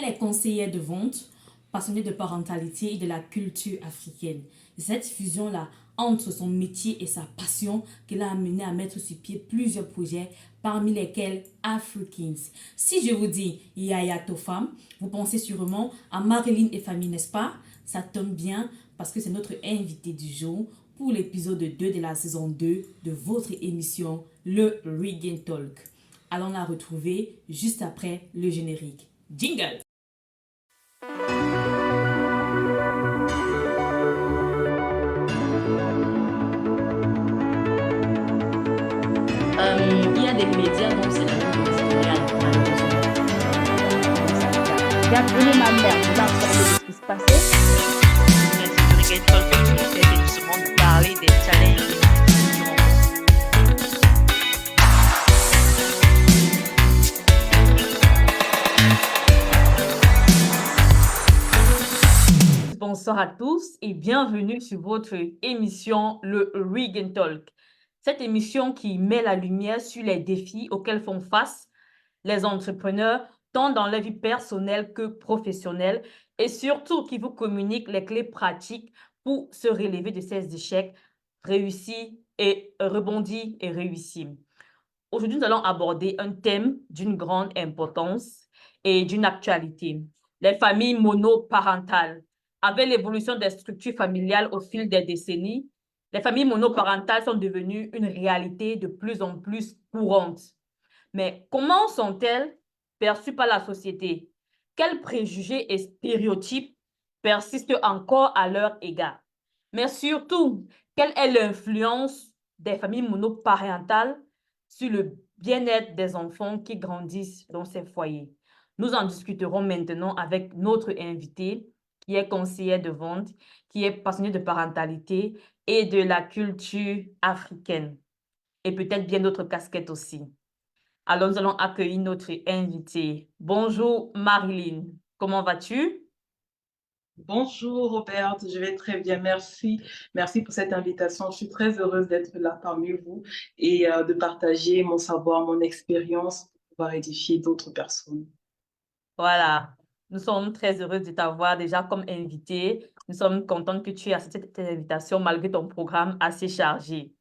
Elle est conseillère de vente, passionnée de parentalité et de la culture africaine. Cette fusion-là entre son métier et sa passion qui l'a amené à mettre sur pied plusieurs projets, parmi lesquels Afrikins. Si je vous dis Yaya Tofam, vous pensez sûrement à Marilyn et famille, n'est-ce pas? Ça tombe bien parce que c'est notre invité du jour pour l'épisode 2 de la saison 2 de votre émission, le Regain Talk. Allons la retrouver juste après le générique. Jingle! Il y a des médias comme c'est la même chose, malheureusement. J'ai appelé ma mère, je l'ai informée de ce qui se passait. Merci de Reggae Talk qui essaie justement de parler des challenges Bonsoir à tous et bienvenue sur votre émission, le Regain Talk. Cette émission qui met la lumière sur les défis auxquels font face les entrepreneurs, tant dans leur vie personnelle que professionnelle, et surtout qui vous communique les clés pratiques pour se relever de ces échecs, réussir et rebondir et réussir. Aujourd'hui, nous allons aborder un thème d'une grande importance et d'une actualité, les familles monoparentales. Avec l'évolution des structures familiales au fil des décennies, les familles monoparentales sont devenues une réalité de plus en plus courante. Mais comment sont-elles perçues par la société? Quels préjugés et stéréotypes persistent encore à leur égard? Mais surtout, quelle est l'influence des familles monoparentales sur le bien-être des enfants qui grandissent dans ces foyers? Nous en discuterons maintenant avec notre invité, qui est conseillère de vente, qui est passionnée de parentalité et de la culture africaine, et peut-être bien d'autres casquettes aussi. Alors, nous allons accueillir notre invitée. Bonjour Marilyn, comment vas-tu? Bonjour Robert, je vais très bien, merci. Merci pour cette invitation. Je suis très heureuse d'être là parmi vous et de partager mon savoir, mon expérience pour pouvoir édifier d'autres personnes. Voilà, nous sommes très heureux de t'avoir déjà comme invitée. Nous sommes contents que tu aies accepté cette invitation malgré ton programme assez chargé.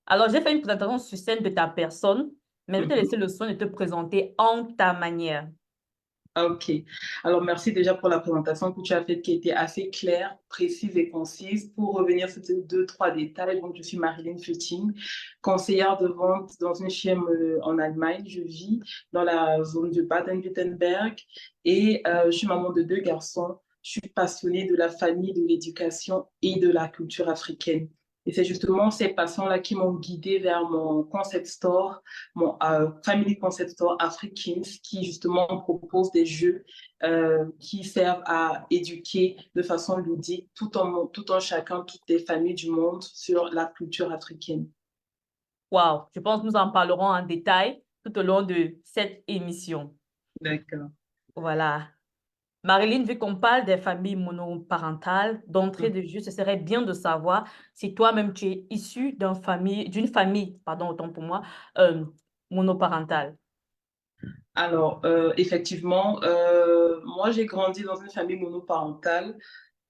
Alors, j'ai fait une présentation succincte de ta personne, mais je vais te laisser le soin de te présenter en ta manière. Ok. Alors, merci déjà pour la présentation que tu as faite qui était assez claire, précise et concise. Pour revenir sur ces deux, trois détails, donc je suis Marilyn Futting, conseillère de vente dans une firme en Allemagne. Je vis dans la zone de Baden-Württemberg et je suis maman de deux garçons. Je suis passionnée de la famille, de l'éducation et de la culture africaine. Et c'est justement ces passions-là qui m'ont guidée vers mon concept store, mon Family Concept Store Afrikins, qui justement propose des jeux qui servent à éduquer de façon ludique tout en chacun, toutes les familles du monde sur la culture africaine. Wow, je pense que nous en parlerons en détail tout au long de cette émission. D'accord. Voilà. Marilyn, vu qu'on parle des familles monoparentales, d'entrée de jeu, ce serait bien de savoir si toi-même tu es issu d'une famille, pardon, autant pour moi, monoparentale. Alors, effectivement, moi, j'ai grandi dans une famille monoparentale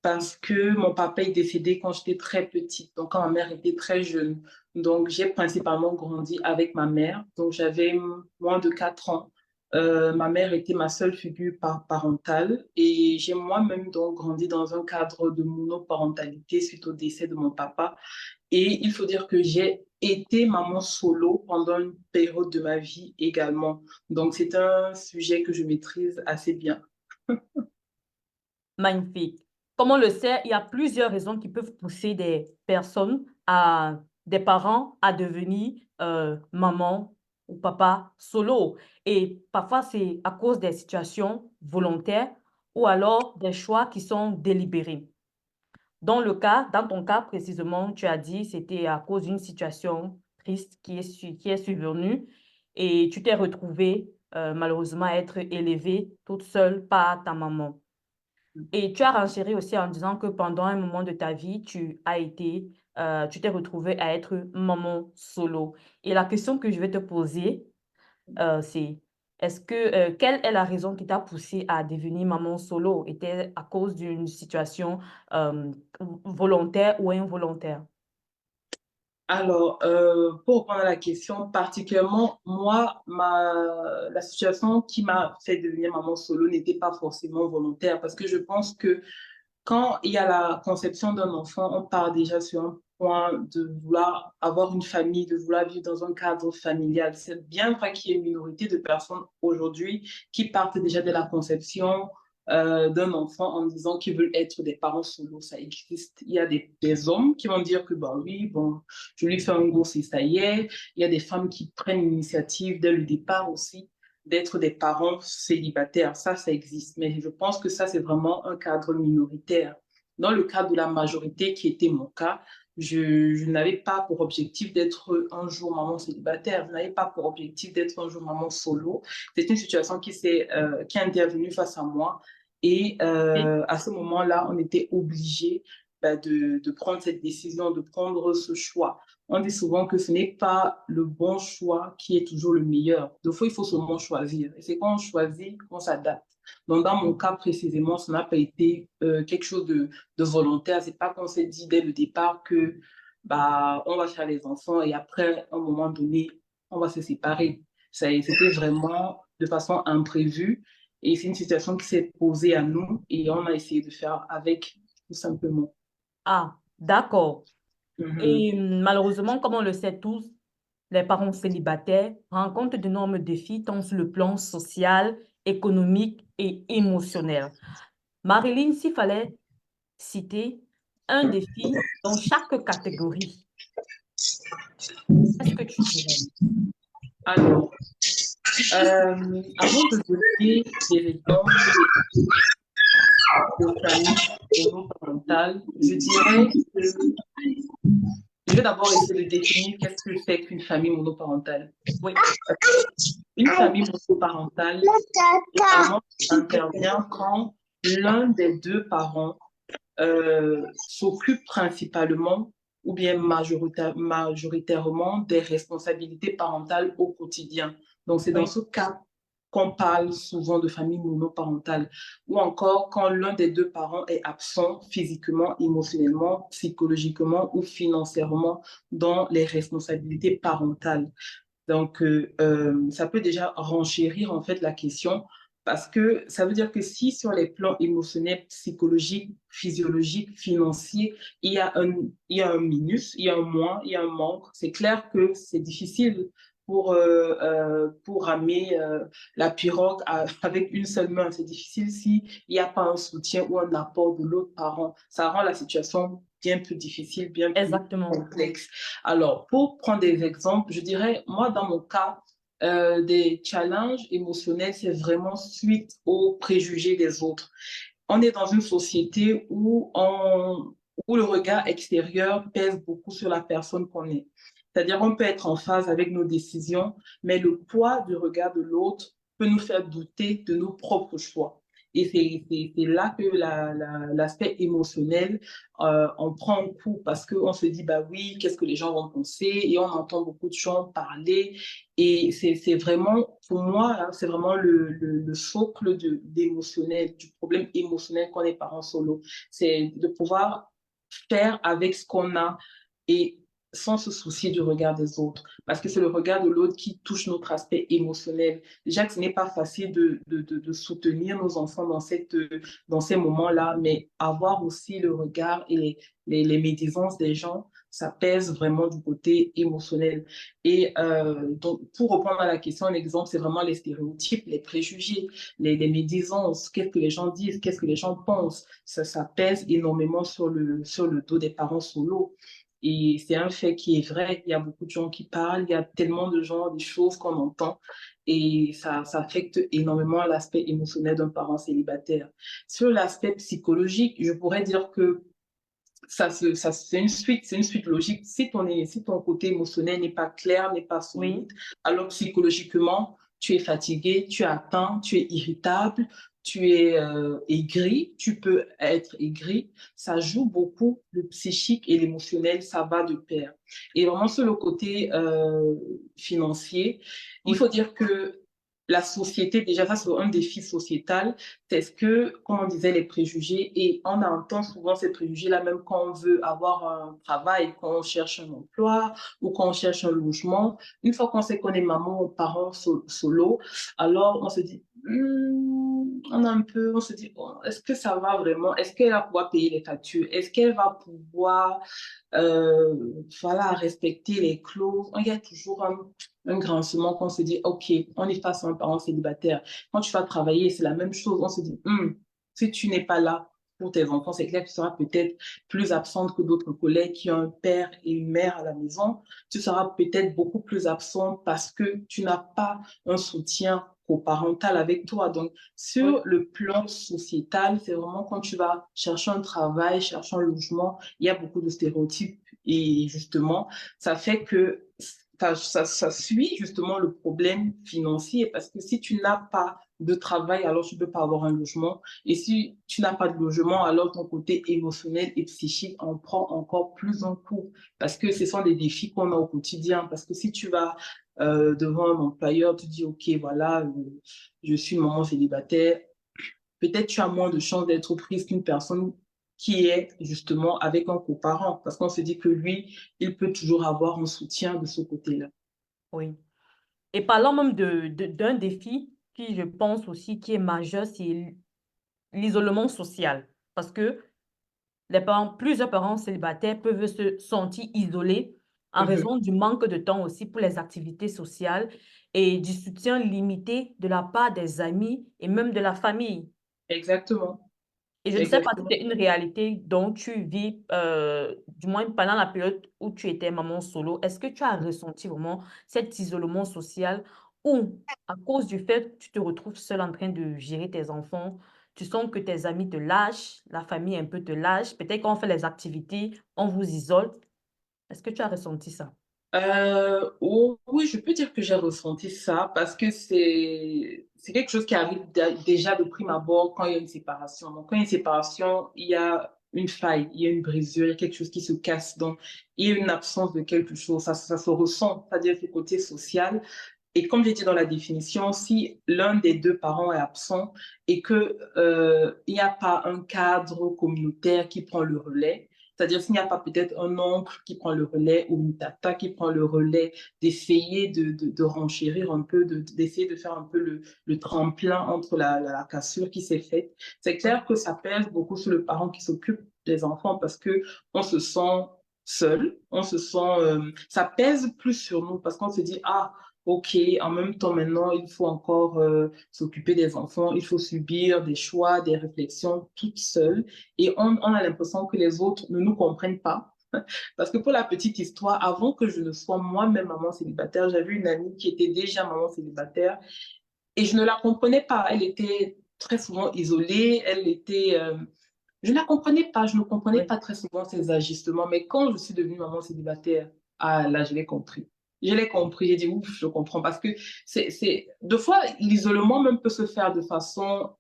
parce que mon papa est décédé quand j'étais très petite, donc quand ma mère était très jeune. Donc, j'ai principalement grandi avec ma mère. Donc, j'avais moins de 4 ans. Ma mère était ma seule figure parentale et j'ai moi-même donc grandi dans un cadre de monoparentalité suite au décès de mon papa. Et il faut dire que j'ai été maman solo pendant une période de ma vie également. Donc, c'est un sujet que je maîtrise assez bien. Magnifique. Comme on le sait, il y a plusieurs raisons qui peuvent pousser des parents à devenir maman ou papa solo. Et parfois, c'est à cause des situations volontaires ou alors des choix qui sont délibérés. Dans ton cas précisément, tu as dit c'était à cause d'une situation triste qui est survenue et tu t'es retrouvée malheureusement à être élevée toute seule par ta maman. Et tu as renchéri aussi en disant que pendant un moment de ta vie, tu t'es retrouvée à être maman solo. Et la question que je vais te poser, c'est Quelle est la raison qui t'a poussé à devenir maman solo? Était à cause d'une situation volontaire ou involontaire? Alors, pour répondre à la question, particulièrement, moi, la situation qui m'a fait devenir maman solo n'était pas forcément volontaire parce que je pense que quand il y a la conception d'un enfant, on part déjà sur un point de vouloir avoir une famille, de vouloir vivre dans un cadre familial. C'est bien vrai qu'il y a une minorité de personnes aujourd'hui qui partent déjà de la conception d'un enfant en disant qu'ils veulent être des parents solo. Ça existe. Il y a des hommes qui vont dire que, bah oui, bon, je lui fais un gosse et ça y est. Il y a des femmes qui prennent l'initiative dès le départ aussi d'être des parents célibataires. Ça existe. Mais je pense que ça, c'est vraiment un cadre minoritaire. Dans le cadre de la majorité, qui était mon cas, je n'avais pas pour objectif d'être un jour maman célibataire. Je n'avais pas pour objectif d'être un jour maman solo. C'est une situation qui est intervenue face à moi. Et Oui. à ce moment-là, on était obligé de prendre cette décision, de prendre ce choix. On dit souvent que ce n'est pas le bon choix qui est toujours le meilleur. Des fois, il faut seulement choisir. Et c'est quand on choisit qu'on s'adapte. Donc, dans mon cas précisément, ça n'a pas été quelque chose de volontaire. C'est pas qu'on s'est dit dès le départ que on va faire les enfants et après, à un moment donné, on va se séparer. C'était vraiment de façon imprévue. Et c'est une situation qui s'est posée à nous et on a essayé de faire avec, tout simplement. Ah, d'accord. Mhm. Et malheureusement, comme on le sait tous, les parents célibataires rencontrent d'énormes défis tant sur le plan social, économique et émotionnel. Marilyn, s'il fallait citer un défi dans chaque catégorie, qu'est-ce que tu dirais? Alors, avant de donner des exemples de famille monoparentale, je dirais que je vais d'abord essayer de définir qu'est-ce que c'est qu'une famille monoparentale. Oui. Une famille monoparentale, notamment, intervient quand l'un des deux parents s'occupe principalement ou bien majoritairement des responsabilités parentales au quotidien. Donc, c'est dans Oui. ce cas qu'on parle souvent de famille monoparentale, ou encore quand l'un des deux parents est absent physiquement, émotionnellement, psychologiquement ou financièrement dans les responsabilités parentales. Donc, ça peut déjà renchérir en fait la question parce que ça veut dire que si sur les plans émotionnels, psychologiques, physiologiques, financiers, il y a un minus, il y a un moins, il y a un manque, c'est clair que c'est difficile pour ramer la pirogue avec une seule main. C'est difficile s'il n'y a pas un soutien ou un apport de l'autre parent. Ça rend la situation bien plus difficile, bien plus Exactement. complexe. Alors, pour prendre des exemples, je dirais, moi, dans mon cas, des challenges émotionnels, c'est vraiment suite aux préjugés des autres. On est dans une société où le regard extérieur pèse beaucoup sur la personne qu'on est. C'est-à-dire qu'on peut être en phase avec nos décisions, mais le poids du regard de l'autre peut nous faire douter de nos propres choix. Et c'est là que l'aspect émotionnel, on prend un coup parce qu'on se dit, bah oui, qu'est-ce que les gens vont penser? Et on entend beaucoup de gens parler. Et c'est vraiment, pour moi, hein, c'est vraiment le socle d'émotionnel, du problème émotionnel quand on est parent solo. C'est de pouvoir faire avec ce qu'on a et sans se soucier du regard des autres. Parce que c'est le regard de l'autre qui touche notre aspect émotionnel. Déjà que ce n'est pas facile de soutenir nos enfants dans ces moments-là, mais avoir aussi le regard et les médisances des gens, ça pèse vraiment du côté émotionnel. Et donc, pour reprendre à la question, un exemple, c'est vraiment les stéréotypes, les préjugés, les médisances, qu'est-ce que les gens disent, qu'est-ce que les gens pensent. Ça pèse énormément sur le dos des parents solo. Et c'est un fait qui est vrai. Il y a beaucoup de gens qui parlent, il y a tellement de gens, des choses qu'on entend. Et ça affecte énormément l'aspect émotionnel d'un parent célibataire. Sur l'aspect psychologique, je pourrais dire que c'est une suite logique. Si ton côté émotionnel n'est pas clair, n'est pas solide, alors psychologiquement, tu es fatigué, tu es atteint, tu es irritable, tu es aigri, tu peux être aigri. Ça joue beaucoup, le psychique et l'émotionnel, ça va de pair. Et vraiment sur le côté financier, il faut dire que la société, déjà, ça, c'est un défi sociétal. C'est ce que, comme on disait, les préjugés. Et on entend souvent ces préjugés-là, même quand on veut avoir un travail, quand on cherche un emploi ou quand on cherche un logement. Une fois qu'on sait qu'on est maman ou parent solo, alors on se dit, on a un peu, on se dit, oh, est-ce que ça va vraiment? Est-ce qu'elle va pouvoir payer les factures? Est-ce qu'elle va pouvoir voilà, respecter les clauses? Il y a toujours un grincement qu'on se dit, OK, on est face à un parent célibataire. Quand tu vas travailler, c'est la même chose. On se dit, si tu n'es pas là pour tes enfants, c'est clair que tu seras peut-être plus absente que d'autres collègues qui ont un père et une mère à la maison. Tu seras peut-être beaucoup plus absente parce que tu n'as pas un soutien coparental avec toi. Donc, Oui, sur le plan sociétal, c'est vraiment quand tu vas chercher un travail, chercher un logement, il y a beaucoup de stéréotypes et justement, ça fait que ça suit justement le problème financier parce que si tu n'as pas de travail, alors tu ne peux pas avoir un logement. Et si tu n'as pas de logement, alors ton côté émotionnel et psychique en prend encore plus un coup parce que ce sont des défis qu'on a au quotidien. Parce que si tu vas devant un employeur, tu dis, OK, voilà, je suis une maman célibataire, peut-être tu as moins de chances d'être prise qu'une personne qui est justement avec un coparent, parce qu'on se dit que lui, il peut toujours avoir un soutien de ce côté-là. oui. Et parlant même d'un défi qui, je pense aussi, qui est majeur, c'est l'isolement social. Parce que plusieurs parents célibataires peuvent se sentir isolés en Mhm. raison du manque de temps aussi pour les activités sociales et du soutien limité de la part des amis et même de la famille. Exactement, Et je ne sais pas si exactement. c'est une réalité dont tu vis, du moins pendant la période où tu étais maman solo. Est-ce que tu as ressenti vraiment cet isolement social ou à cause du fait que tu te retrouves seule en train de gérer tes enfants, tu sens que tes amis te lâchent, la famille un peu te lâche, peut-être quand on fait les activités, on vous isole. Est-ce que tu as ressenti ça? Oh, oui, je peux dire que j'ai ressenti ça parce que c'est quelque chose qui arrive déjà de prime abord quand il y a une séparation. Donc, quand il y a une séparation, il y a une faille, il y a une brisure, il y a quelque chose qui se casse. Donc, il y a une absence de quelque chose. Ça se ressent, c'est-à-dire le côté social. Et comme j'ai dit dans la définition, si l'un des deux parents est absent et que il n'y a pas un cadre communautaire qui prend le relais, c'est-à-dire s'il n'y a pas peut-être un oncle qui prend le relais ou une tata qui prend le relais, d'essayer de renchérir un peu, d'essayer de faire un peu le tremplin entre la cassure qui s'est faite, c'est clair que ça pèse beaucoup sur le parent qui s'occupe des enfants parce que on se sent seul, on se sent, ça pèse plus sur nous parce qu'on se dit, ah, OK, en même temps, maintenant, il faut encore s'occuper des enfants, il faut subir des choix, des réflexions toute seule. Et on a l'impression que les autres ne nous comprennent pas. Parce que pour la petite histoire, avant que je ne sois moi-même maman célibataire, j'avais une amie qui était déjà maman célibataire et je ne la comprenais pas. Elle était très souvent isolée, je ne la comprenais pas, je ne comprenais Oui. pas très souvent ses agissements. Mais quand je suis devenue maman célibataire, ah là, je l'ai compris. Je l'ai compris, j'ai dit, ouf, je comprends. Parce que deux fois, l'isolement même peut se faire de façon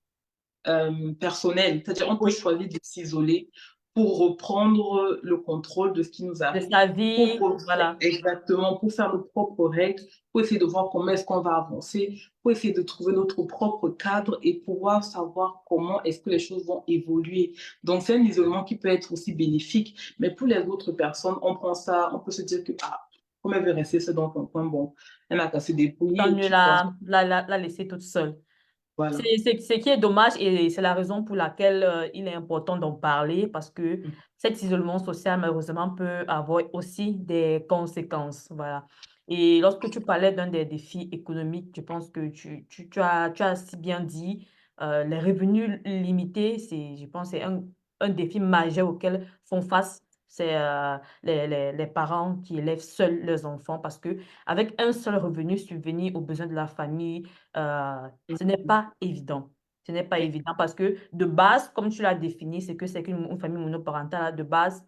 personnelle. C'est-à-dire, on peut Oui. choisir de s'isoler pour reprendre le contrôle de ce qui nous De arrive, sa vie, voilà. exactement, pour faire nos propres règles, pour essayer de voir comment est-ce qu'on va avancer, pour essayer de trouver notre propre cadre et pouvoir savoir comment est-ce que les choses vont évoluer. Donc, c'est un isolement qui peut être aussi bénéfique, mais pour les autres personnes, on prend ça, on peut se dire que, ah, comme elle veut rester seule dans un coin, bon, elle n'a qu'à se Tant débrouiller, mieux tu vois. la laisser toute seule. Voilà. Ce qui est dommage et c'est la raison pour laquelle il est important d'en parler parce que cet isolement social, malheureusement, peut avoir aussi des conséquences. Voilà. Et lorsque tu parlais d'un des défis économiques, je pense que tu as si bien dit, les revenus limités, je pense, c'est un défi majeur auquel font face les parents qui élèvent seuls leurs enfants parce que avec un seul revenu, subvenir aux besoins de la famille, ce n'est pas évident. Ce n'est pas évident parce que de base, comme tu l'as défini, c'est qu'une famille monoparentale, de base,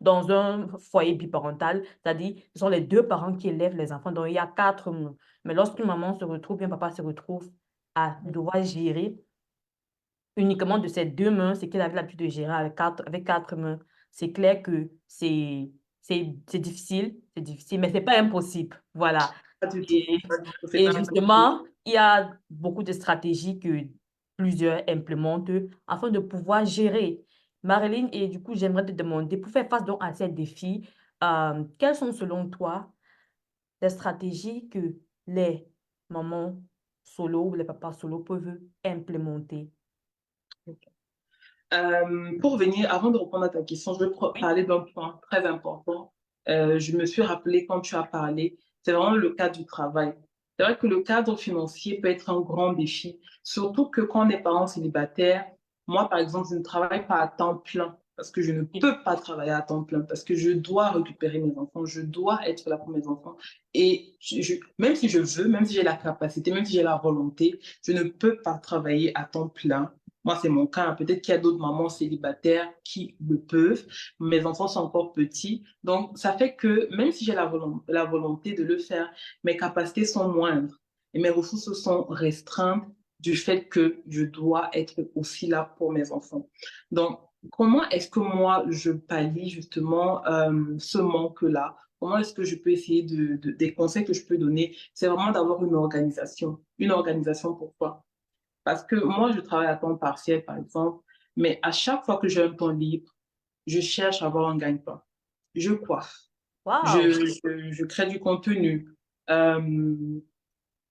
dans un foyer biparental, c'est-à-dire, ce sont les deux parents qui élèvent les enfants, donc il y a quatre mains. Mais lorsqu'une maman se retrouve, bien papa se retrouve à devoir gérer uniquement de ses deux mains, ce qu'il avait l'habitude de gérer avec quatre mains, c'est clair que c'est difficile, mais c'est pas impossible. Voilà. Pas du tout. Et, Pas du tout, c'est et pas impossible. justement, il y a beaucoup de stratégies que plusieurs implémentent afin de pouvoir gérer. Marilyn, et du coup, j'aimerais te demander, pour faire face donc à ces défis, quelles sont selon toi les stratégies que les mamans solo ou les papas solo peuvent implémenter? Pour venir, avant de répondre à ta question, je veux Oui, parler d'un point très important. Je me suis rappelé quand tu as parlé, c'est vraiment le cadre du travail. C'est vrai que le cadre financier peut être un grand défi, surtout que quand on est parent célibataire, moi par exemple, je ne travaille pas à temps plein parce que je ne oui, peux pas travailler à temps plein parce que je dois récupérer mes enfants, je dois être là pour mes enfants. Et même si je veux, même si j'ai la capacité, même si j'ai la volonté, je ne peux pas travailler à temps plein. Moi, c'est mon cas. Peut-être qu'il y a d'autres mamans célibataires qui le peuvent. Mes enfants sont encore petits. Donc, ça fait que même si j'ai la volonté de le faire, mes capacités sont moindres et mes ressources sont restreintes du fait que je dois être aussi là pour mes enfants. Donc, comment est-ce que moi, je pallie justement ce manque-là? Comment est-ce que je peux essayer des conseils que je peux donner? C'est vraiment d'avoir une organisation. Une organisation, pourquoi? Parce que moi, je travaille à temps partiel, par exemple, mais à chaque fois que j'ai un temps libre, je cherche à avoir un gagne-pain. Je coiffe, wow, je crée du contenu. Euh,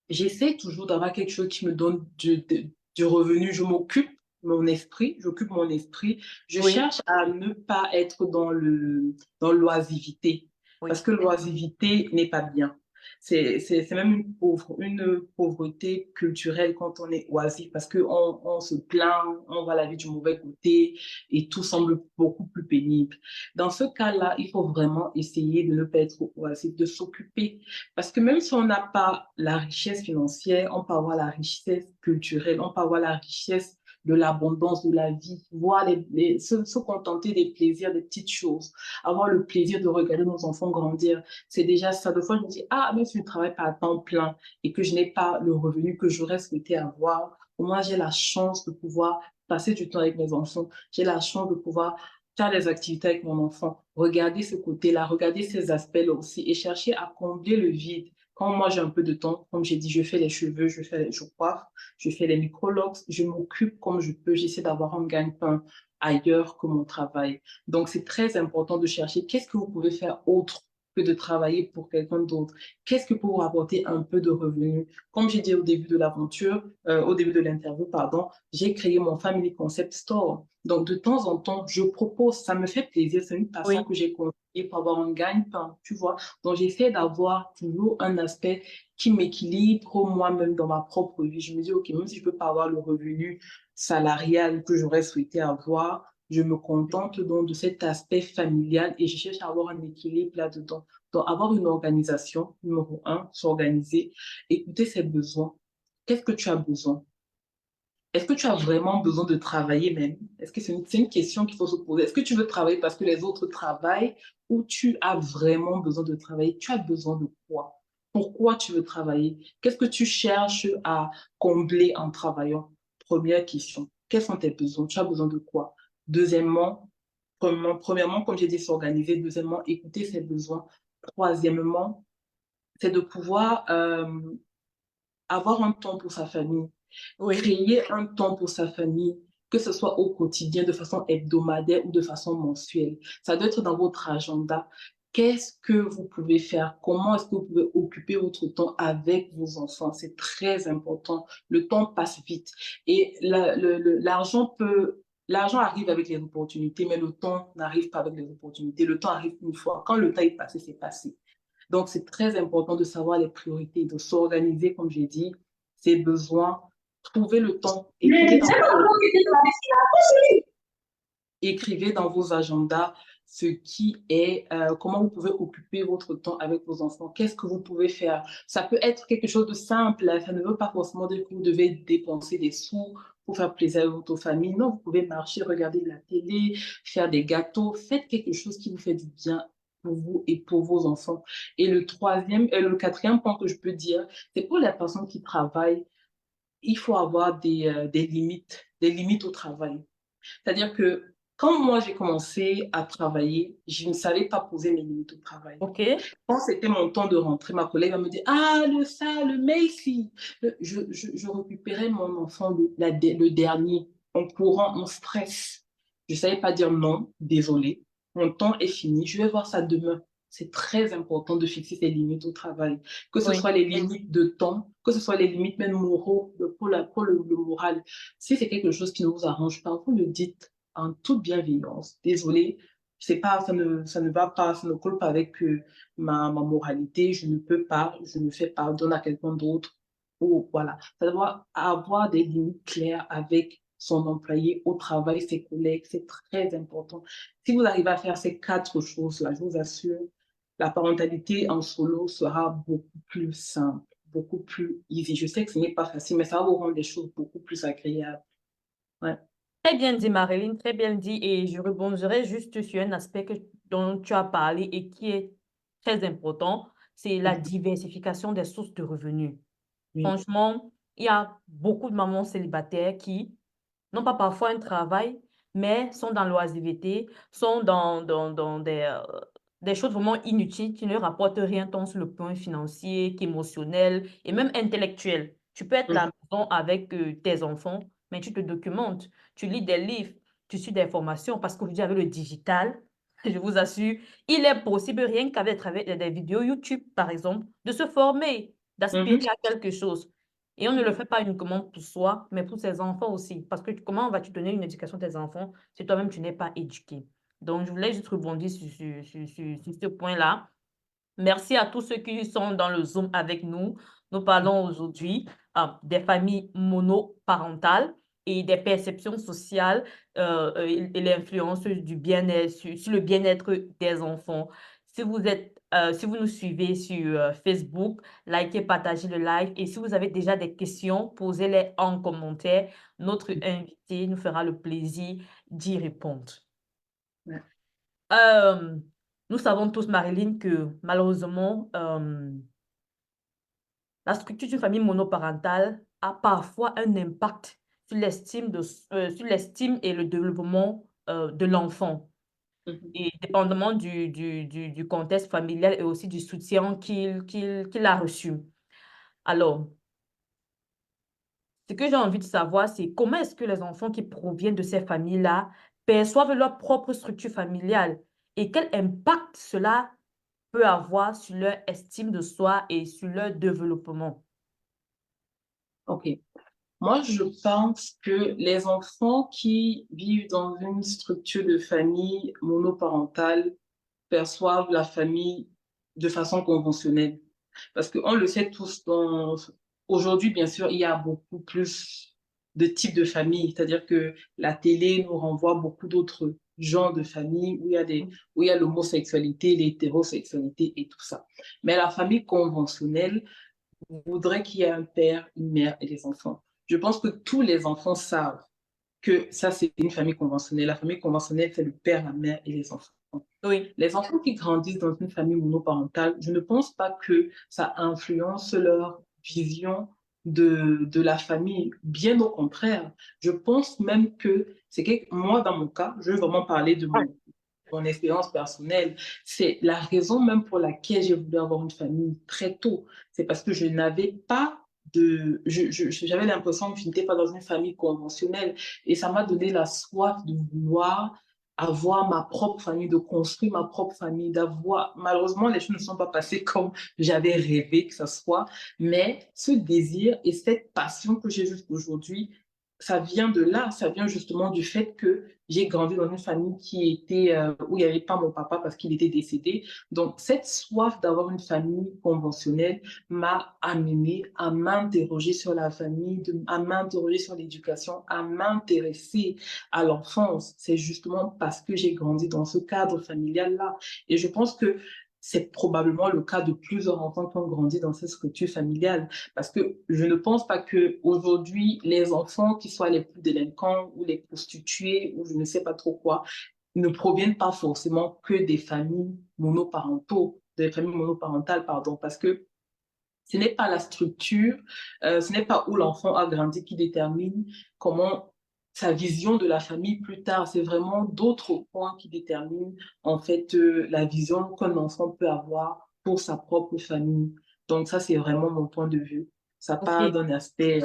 J'essaie toujours d'avoir quelque chose qui me donne du revenu. J'occupe mon esprit. Je oui, cherche à ne pas être dans l'oisivité, parce oui. que l'oisivité n'est pas bien. C'est même une pauvreté culturelle quand on est oisif, parce qu'on se plaint, on voit la vie du mauvais côté et tout semble beaucoup plus pénible. Dans ce cas-là, il faut vraiment essayer de ne pas être oisif, de s'occuper parce que même si on n'a pas la richesse financière, on peut avoir la richesse culturelle, on peut avoir la richesse de l'abondance de la vie, voir se contenter des plaisirs, des petites choses, avoir le plaisir de regarder nos enfants grandir. C'est déjà ça. De fois, je me dis, ah, même si je ne travaille pas à temps plein et que je n'ai pas le revenu que j'aurais souhaité avoir, au moins j'ai la chance de pouvoir passer du temps avec mes enfants. J'ai la chance de pouvoir faire des activités avec mon enfant, regarder ce côté-là, regarder ces aspects-là aussi et chercher à combler le vide. Quand moi j'ai un peu de temps, comme j'ai dit, je fais les cheveux, je coiffe, je fais les microlocks, je m'occupe comme je peux, j'essaie d'avoir un gagne-pain ailleurs que mon travail. Donc c'est très important de chercher qu'est-ce que vous pouvez faire autre que de travailler pour quelqu'un d'autre. Qu'est-ce que pour vous apporter un peu de revenus? Comme j'ai dit au début de l'aventure, au début de l'interview, pardon, j'ai créé mon Family Concept Store. Donc, de temps en temps, je propose, ça me fait plaisir, c'est une passion Oui, que j'ai confiée pour avoir un gagne-pain, tu vois. Donc, j'essaie d'avoir toujours un aspect qui m'équilibre moi-même dans ma propre vie. Je me dis, OK, même si je ne peux pas avoir le revenu salarial que j'aurais souhaité avoir, je me contente donc de cet aspect familial et je cherche à avoir un équilibre là-dedans. Donc, avoir une organisation, numéro un, s'organiser, écouter ses besoins. Qu'est-ce que tu as besoin? Est-ce que tu as vraiment besoin de travailler même? Est-ce que c'est une question qu'il faut se poser? Est-ce que tu veux travailler parce que les autres travaillent ou tu as vraiment besoin de travailler? Tu as besoin de quoi? Pourquoi tu veux travailler? Qu'est-ce que tu cherches à combler en travaillant? Première question. Quels sont tes besoins? Tu as besoin de quoi? Deuxièmement, premièrement, comme j'ai dit, s'organiser. Deuxièmement, écouter ses besoins. Troisièmement, c'est de pouvoir avoir un temps pour sa famille, oui, créer un temps pour sa famille, que ce soit au quotidien, de façon hebdomadaire ou de façon mensuelle. Ça doit être dans votre agenda. Qu'est-ce que vous pouvez faire? Comment est-ce que vous pouvez occuper votre temps avec vos enfants? C'est très important. Le temps passe vite. Et l'argent arrive avec les opportunités, mais le temps n'arrive pas avec les opportunités. Le temps arrive une fois. Quand le temps est passé, c'est passé. Donc, c'est très important de savoir les priorités, de s'organiser, comme j'ai dit, ses besoins, trouver le temps, écrivez dans vos agendas ce qui est, comment vous pouvez occuper votre temps avec vos enfants, qu'est-ce que vous pouvez faire. Ça peut être quelque chose de simple, ça ne veut pas forcément dire que vous devez dépenser des sous pour faire plaisir à votre famille. Non, vous pouvez marcher, regarder de la télé, faire des gâteaux, faites quelque chose qui vous fait du bien pour vous et pour vos enfants. Et le quatrième point que je peux dire, c'est pour les personnes qui travaillent, il faut avoir des limites au travail. C'est-à-dire que Quand moi, j'ai commencé à travailler, je ne savais pas poser mes limites au travail. OK. Quand c'était mon temps de rentrer, ma collègue va me dire: «Ah, le Macy!» Je récupérais mon enfant, le dernier, en courant, en stress. Je ne savais pas dire: «Non, désolé, mon temps est fini, je vais voir ça demain». C'est très important de fixer ses limites au travail, que ce Oui. soit les limites de temps, que ce soit les limites même moraux, pour le moral. Si c'est quelque chose qui ne vous arrange pas, vous le dites en toute bienveillance: «Désolé, c'est pas, ça ne va pas, ça ne colle pas avec, ma moralité, je ne peux pas, je ne fais pas, donne à quelqu'un d'autre». Ou voilà, ça doit avoir des limites claires avec son employé au travail, ses collègues, c'est très important. Si vous arrivez à faire ces 4 choses-là, je vous assure, la parentalité en solo sera beaucoup plus simple, beaucoup plus easy. Je sais que ce n'est pas facile, mais ça va vous rendre les choses beaucoup plus agréables. Ouais. Très bien dit, Marilyn, très bien dit. Et je rebondirai juste sur un aspect dont tu as parlé et qui est très important, c'est la diversification des sources de revenus. Oui. Franchement, il y a beaucoup de mamans célibataires qui n'ont pas parfois un travail, mais sont dans l'oisiveté, sont dans des choses vraiment inutiles qui ne rapportent rien tant sur le plan financier qu'émotionnel et même intellectuel. Tu peux être à la maison avec tes enfants, mais tu te documentes, tu lis des livres, tu suis des formations parce qu'aujourd'hui, avec le digital, je vous assure, il est possible, rien qu'avec des vidéos YouTube, par exemple, de se former, d'aspirer Mhm. à quelque chose. Et on ne le fait pas uniquement pour soi, mais pour ses enfants aussi. Parce que comment vas-tu donner une éducation à tes enfants si toi-même tu n'es pas éduqué? Donc, je voulais juste rebondir sur ce point-là. Merci à tous ceux qui sont dans le Zoom avec nous. Nous parlons aujourd'hui des familles monoparentales et des perceptions sociales et l'influence du bien-être sur le bien-être des enfants. Si vous nous suivez sur Facebook, likez, partagez le live. Et si vous avez déjà des questions, posez-les en commentaire. Notre invité nous fera le plaisir d'y répondre. Ouais. Euh, Nous savons tous, Marilyn, que malheureusement, la structure d'une famille monoparentale a parfois un impact sur sur l'estime et le développement de l'enfant. Mhm. Et dépendamment du contexte familial et aussi du soutien qu'il a reçu. Alors, ce que j'ai envie de savoir, c'est comment est-ce que les enfants qui proviennent de ces familles-là perçoivent leur propre structure familiale et quel impact cela peut avoir sur leur estime de soi et sur leur développement. Ok. Moi, je pense que les enfants qui vivent dans une structure de famille monoparentale perçoivent la famille de façon conventionnelle. Parce qu'on le sait tous, aujourd'hui, bien sûr, il y a beaucoup plus de types de familles. C'est-à-dire que la télé nous renvoie beaucoup d'autres genres de familles où il y a l'homosexualité, l'hétérosexualité et tout ça. Mais la famille conventionnelle voudrait qu'il y ait un père, une mère et des enfants. Je pense que tous les enfants savent que ça, c'est une famille conventionnelle. La famille conventionnelle, c'est le père, la mère et les enfants. Oui, Les enfants qui grandissent dans une famille monoparentale, je ne pense pas que ça influence leur vision de la famille. Bien au contraire, je pense même que c'est que moi, dans mon cas, je vais vraiment parler de mon expérience personnelle. C'est la raison même pour laquelle j'ai voulu avoir une famille très tôt. C'est parce que je n'avais pas j'avais l'impression que je n'étais pas dans une famille conventionnelle et ça m'a donné la soif de vouloir avoir ma propre famille, de construire ma propre famille, d'avoir... Malheureusement, les choses ne sont pas passées comme j'avais rêvé que ça soit, mais ce désir et cette passion que j'ai jusqu'aujourd'hui, ça vient de là, ça vient justement du fait que j'ai grandi dans une famille qui était, où il n'y avait pas mon papa parce qu'il était décédé. Donc, cette soif d'avoir une famille conventionnelle m'a amené à m'interroger sur la famille, à m'interroger sur l'éducation, à m'intéresser à l'enfance. C'est justement parce que j'ai grandi dans ce cadre familial-là. Et je pense que c'est probablement le cas de plusieurs enfants qui ont grandi dans cette structure familiale. Parce que je ne pense pas qu'aujourd'hui, les enfants qui soient les plus délinquants ou les prostituées ou je ne sais pas trop quoi, ne proviennent pas forcément que des familles monoparentales, pardon, parce que ce n'est pas la structure, ce n'est pas où l'enfant a grandi qui détermine comment sa vision de la famille plus tard. C'est vraiment d'autres points qui déterminent en fait la vision qu'un enfant peut avoir pour sa propre famille. Donc ça, c'est vraiment mon point de vue. Ça part Ok. d'un aspect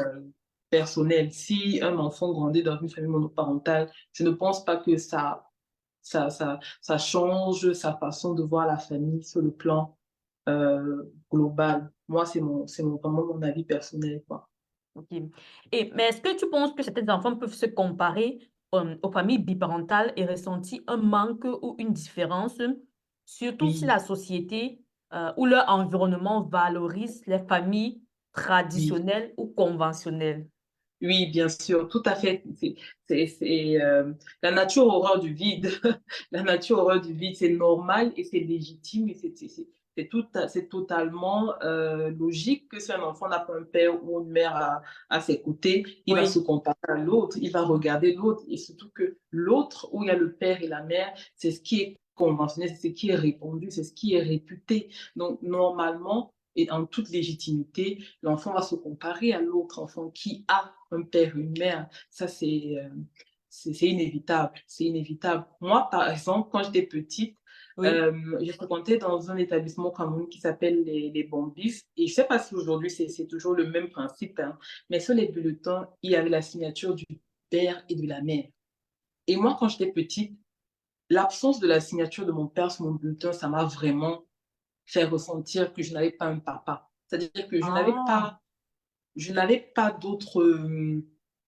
personnel. Si un enfant grandit dans une famille monoparentale, je ne pense pas que ça change sa façon de voir la famille sur le plan global. Moi, vraiment mon avis personnel, quoi. Ok. Mais est-ce que tu penses que certains enfants peuvent se comparer aux familles biparentales et ressentir un manque ou une différence, surtout si Oui, la société ou leur environnement valorise les familles oui. traditionnelles ou conventionnelles? Oui, bien sûr, tout à fait. La nature horreur du vide. La nature horreur du vide, c'est normal et c'est légitime et c'est totalement logique que si un enfant n'a pas un père ou une mère à ses côtés, il va se Oui, comparer à l'autre, il va regarder l'autre et surtout que l'autre, où il y a le père et la mère, c'est ce qui est conventionnel, c'est ce qui est répandu, c'est ce qui est réputé. Donc, normalement, et en toute légitimité, l'enfant va se comparer à l'autre enfant qui a un père, une mère. Ça, c'est inévitable. C'est inévitable. Moi, par exemple, quand j'étais petite, oui, je fréquentais dans un établissement commun qui s'appelle les Bombis. Et je ne sais pas si aujourd'hui, c'est toujours le même principe, hein, mais sur les bulletins, il y avait la signature du père et de la mère. Et moi, quand j'étais petite, l'absence de la signature de mon père sur mon bulletin, ça m'a vraiment fait ressentir que je n'avais pas un papa. C'est-à-dire que ah, je n'avais pas d'autre,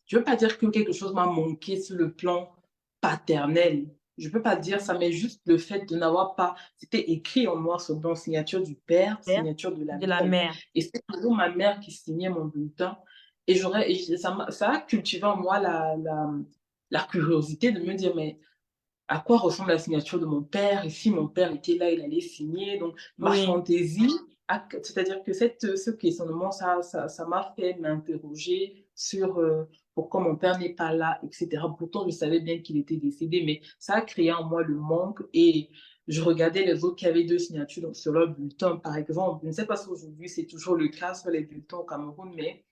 je veux pas dire que quelque chose m'a manqué sur le plan paternel. Je peux pas dire ça, mais juste le fait de n'avoir pas, c'était écrit en noir sur blanc, signature du père, père signature de la de la mère. mère. Et c'était toujours ma mère qui signait mon bulletin. Ça a cultivé en moi la curiosité de me dire, mais à quoi ressemble la signature de mon père? Et si mon père était là, il allait signer. Donc, ma Oui, fantaisie, c'est-à-dire que ce questionnement, ça m'a fait m'interroger sur pourquoi mon père n'est pas là, etc. Pourtant, je savais bien qu'il était décédé, mais ça a créé en moi le manque et je regardais les autres qui avaient deux signatures sur leur bulletin, par exemple. Je ne sais pas si aujourd'hui c'est toujours le cas sur les bulletins au Cameroun, mais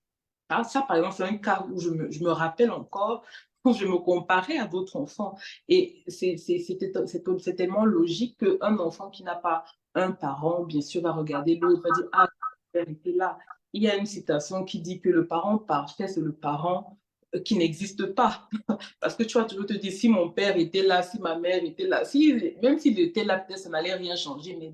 ça, par exemple, c'est un cas où je me rappelle encore quand je me comparais à d'autres enfants. Et c'est tellement logique qu'un enfant qui n'a pas un parent, bien sûr, va regarder l'autre, va dire, ah, mon père était là. Il y a une citation qui dit que le parent parfait, c'est le parent qui n'existe pas. Parce que tu vas toujours te dire, si mon père était là, si ma mère était là, même s'il était là, peut-être ça n'allait rien changer. Mais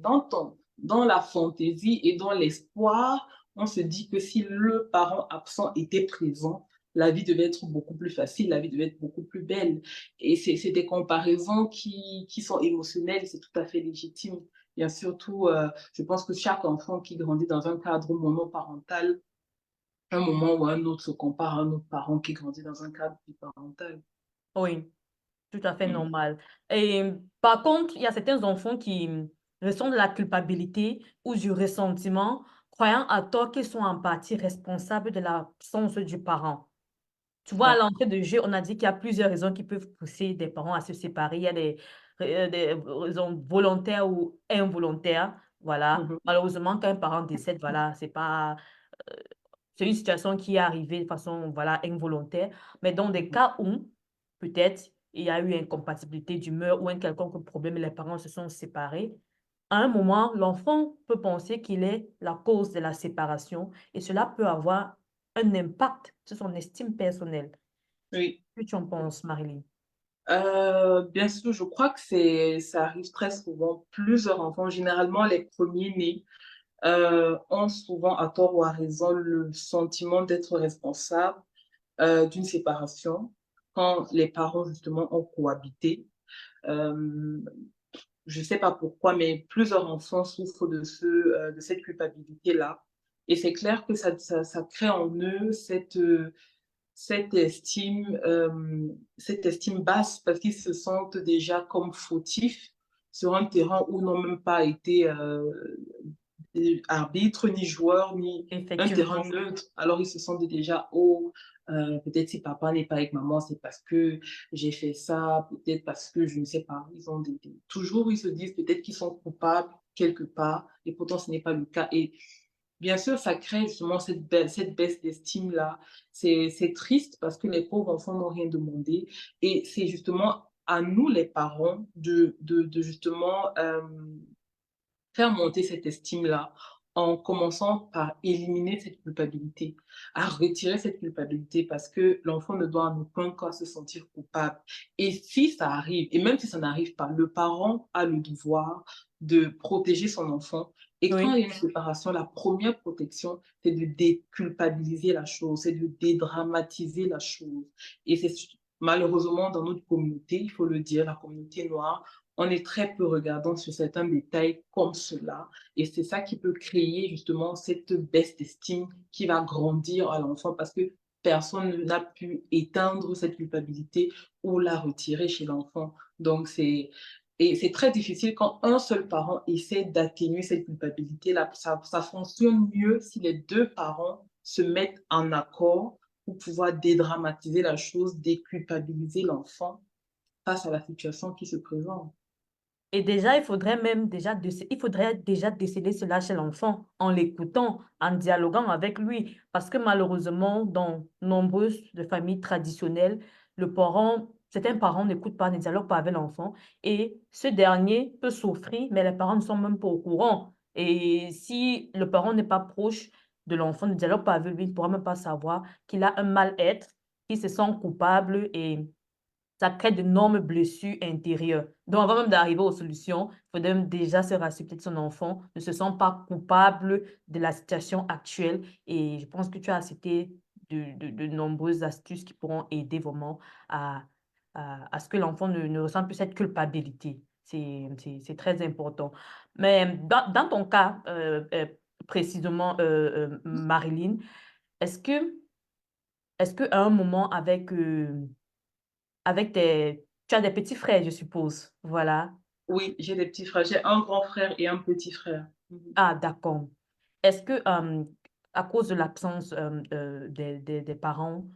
dans la fantaisie et dans l'espoir, on se dit que si le parent absent était présent, la vie devait être beaucoup plus facile, la vie devait être beaucoup plus belle. Et c'est des comparaisons qui sont émotionnelles, c'est tout à fait légitime. Bien surtout, je pense que chaque enfant qui grandit dans un cadre monoparental, un moment ou un autre se compare à un autre parent qui grandit dans un cadre biparental. oui. Tout à fait Mm. normal. Et par contre, il y a certains enfants qui ressentent de la culpabilité ou du ressentiment, croyant à tort qu'ils sont en partie responsables de l'absence du parent. Tu vois, à Ouais. l'entrée de jeu, on a dit qu'il y a plusieurs raisons qui peuvent pousser des parents à se séparer. Il y a des raisons volontaires ou involontaires. Voilà. Mhm. Malheureusement, quand un parent décède, voilà, c'est une situation qui est arrivée de façon, voilà, involontaire. Mais dans des Mhm. cas où, peut-être, il y a eu incompatibilité d'humeur ou un quelconque problème et les parents se sont séparés, à un moment, l'enfant peut penser qu'il est la cause de la séparation et cela peut avoir un impact sur son estime personnelle. Oui. Qu'est-ce que tu en penses, Marilyn? Bien sûr, je crois que ça arrive très souvent. Plusieurs enfants, généralement les premiers-nés, ont souvent, à tort ou à raison, le sentiment d'être responsables d'une séparation quand les parents, justement, ont cohabité. Euh, je ne sais pas pourquoi, mais plusieurs enfants souffrent de cette culpabilité-là. Et c'est clair que ça crée en eux cette estime basse parce qu'ils se sentent déjà comme fautifs sur un terrain où n'ont même pas été arbitre, ni joueur, ni un terrain Effectivement. neutre. Alors ils se sentent déjà, oh, peut-être si papa n'est pas avec maman, c'est parce que j'ai fait ça, peut-être parce que je ne sais pas. Toujours, ils se disent peut-être qu'ils sont coupables quelque part, et pourtant ce n'est pas le cas. Et bien sûr, ça crée justement cette baisse d'estime-là. C'est triste parce que les pauvres enfants n'ont rien demandé et c'est justement à nous, les parents, de justement, faire monter cette estime-là en commençant par éliminer cette culpabilité, à retirer cette culpabilité parce que l'enfant ne doit en aucun cas se sentir coupable. Et si ça arrive, et même si ça n'arrive pas, le parent a le devoir de protéger son enfant. Et quand il y Oui. a une séparation, la première protection, c'est de déculpabiliser la chose, c'est de dédramatiser la chose. Et c'est malheureusement dans notre communauté, il faut le dire, la communauté noire, on est très peu regardant sur certains détails comme cela. Et c'est ça qui peut créer justement cette baisse d'estime qui va grandir à l'enfant parce que personne n'a pu éteindre cette culpabilité ou la retirer chez l'enfant. Donc c'est très difficile quand un seul parent essaie d'atténuer cette culpabilité-là. Ça fonctionne mieux si les deux parents se mettent en accord pour pouvoir dédramatiser la chose, déculpabiliser l'enfant face à la situation qui se présente. Et déjà, il faudrait déjà déceler cela chez l'enfant en l'écoutant, en dialoguant avec lui. Parce que malheureusement, dans nombreuses de familles traditionnelles, certains parents n'écoutent pas, ne dialoguent pas avec l'enfant. Et ce dernier peut souffrir, mais les parents ne sont même pas au courant. Et si le parent n'est pas proche de l'enfant, ne dialogue pas avec lui, il ne pourra même pas savoir qu'il a un mal-être, qu'il se sent coupable et ça crée d'énormes blessures intérieures. Donc, avant même d'arriver aux solutions, il faudrait même déjà se rassurer que son enfant ne se sent pas coupable de la situation actuelle. Et je pense que tu as cité de nombreuses astuces qui pourront aider vraiment à, à ce que l'enfant ne ressente plus cette culpabilité. C'est très important. Mais dans ton cas, précisément, Marilyn, est-ce que, est-ce qu'à un moment tu as des petits frères, je suppose. Voilà. Oui, j'ai des petits frères. J'ai un grand frère et un petit frère. Mhm. Ah, d'accord. Est-ce que, à cause de l'absence des parents,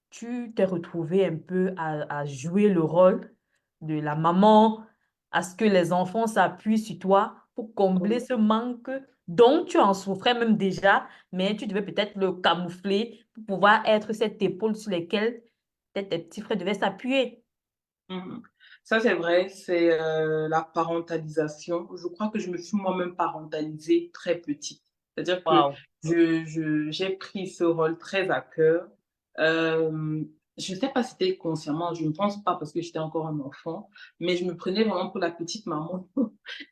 tu t'es retrouvée un peu à jouer le rôle de la maman, à ce que les enfants s'appuient sur toi pour combler Oui. ce manque dont tu en souffrais même déjà, mais tu devais peut-être le camoufler pour pouvoir être cette épaule sur laquelle peut-être tes petits frères devaient s'appuyer. Mhm. Ça, c'est vrai, c'est la parentalisation. Je crois que je me suis moi-même parentalisée très petite. C'est-à-dire que Waouh. j'ai pris ce rôle très à cœur. Euh, je ne sais pas si c'était consciemment, je ne pense pas parce que j'étais encore un enfant, mais je me prenais vraiment pour la petite maman.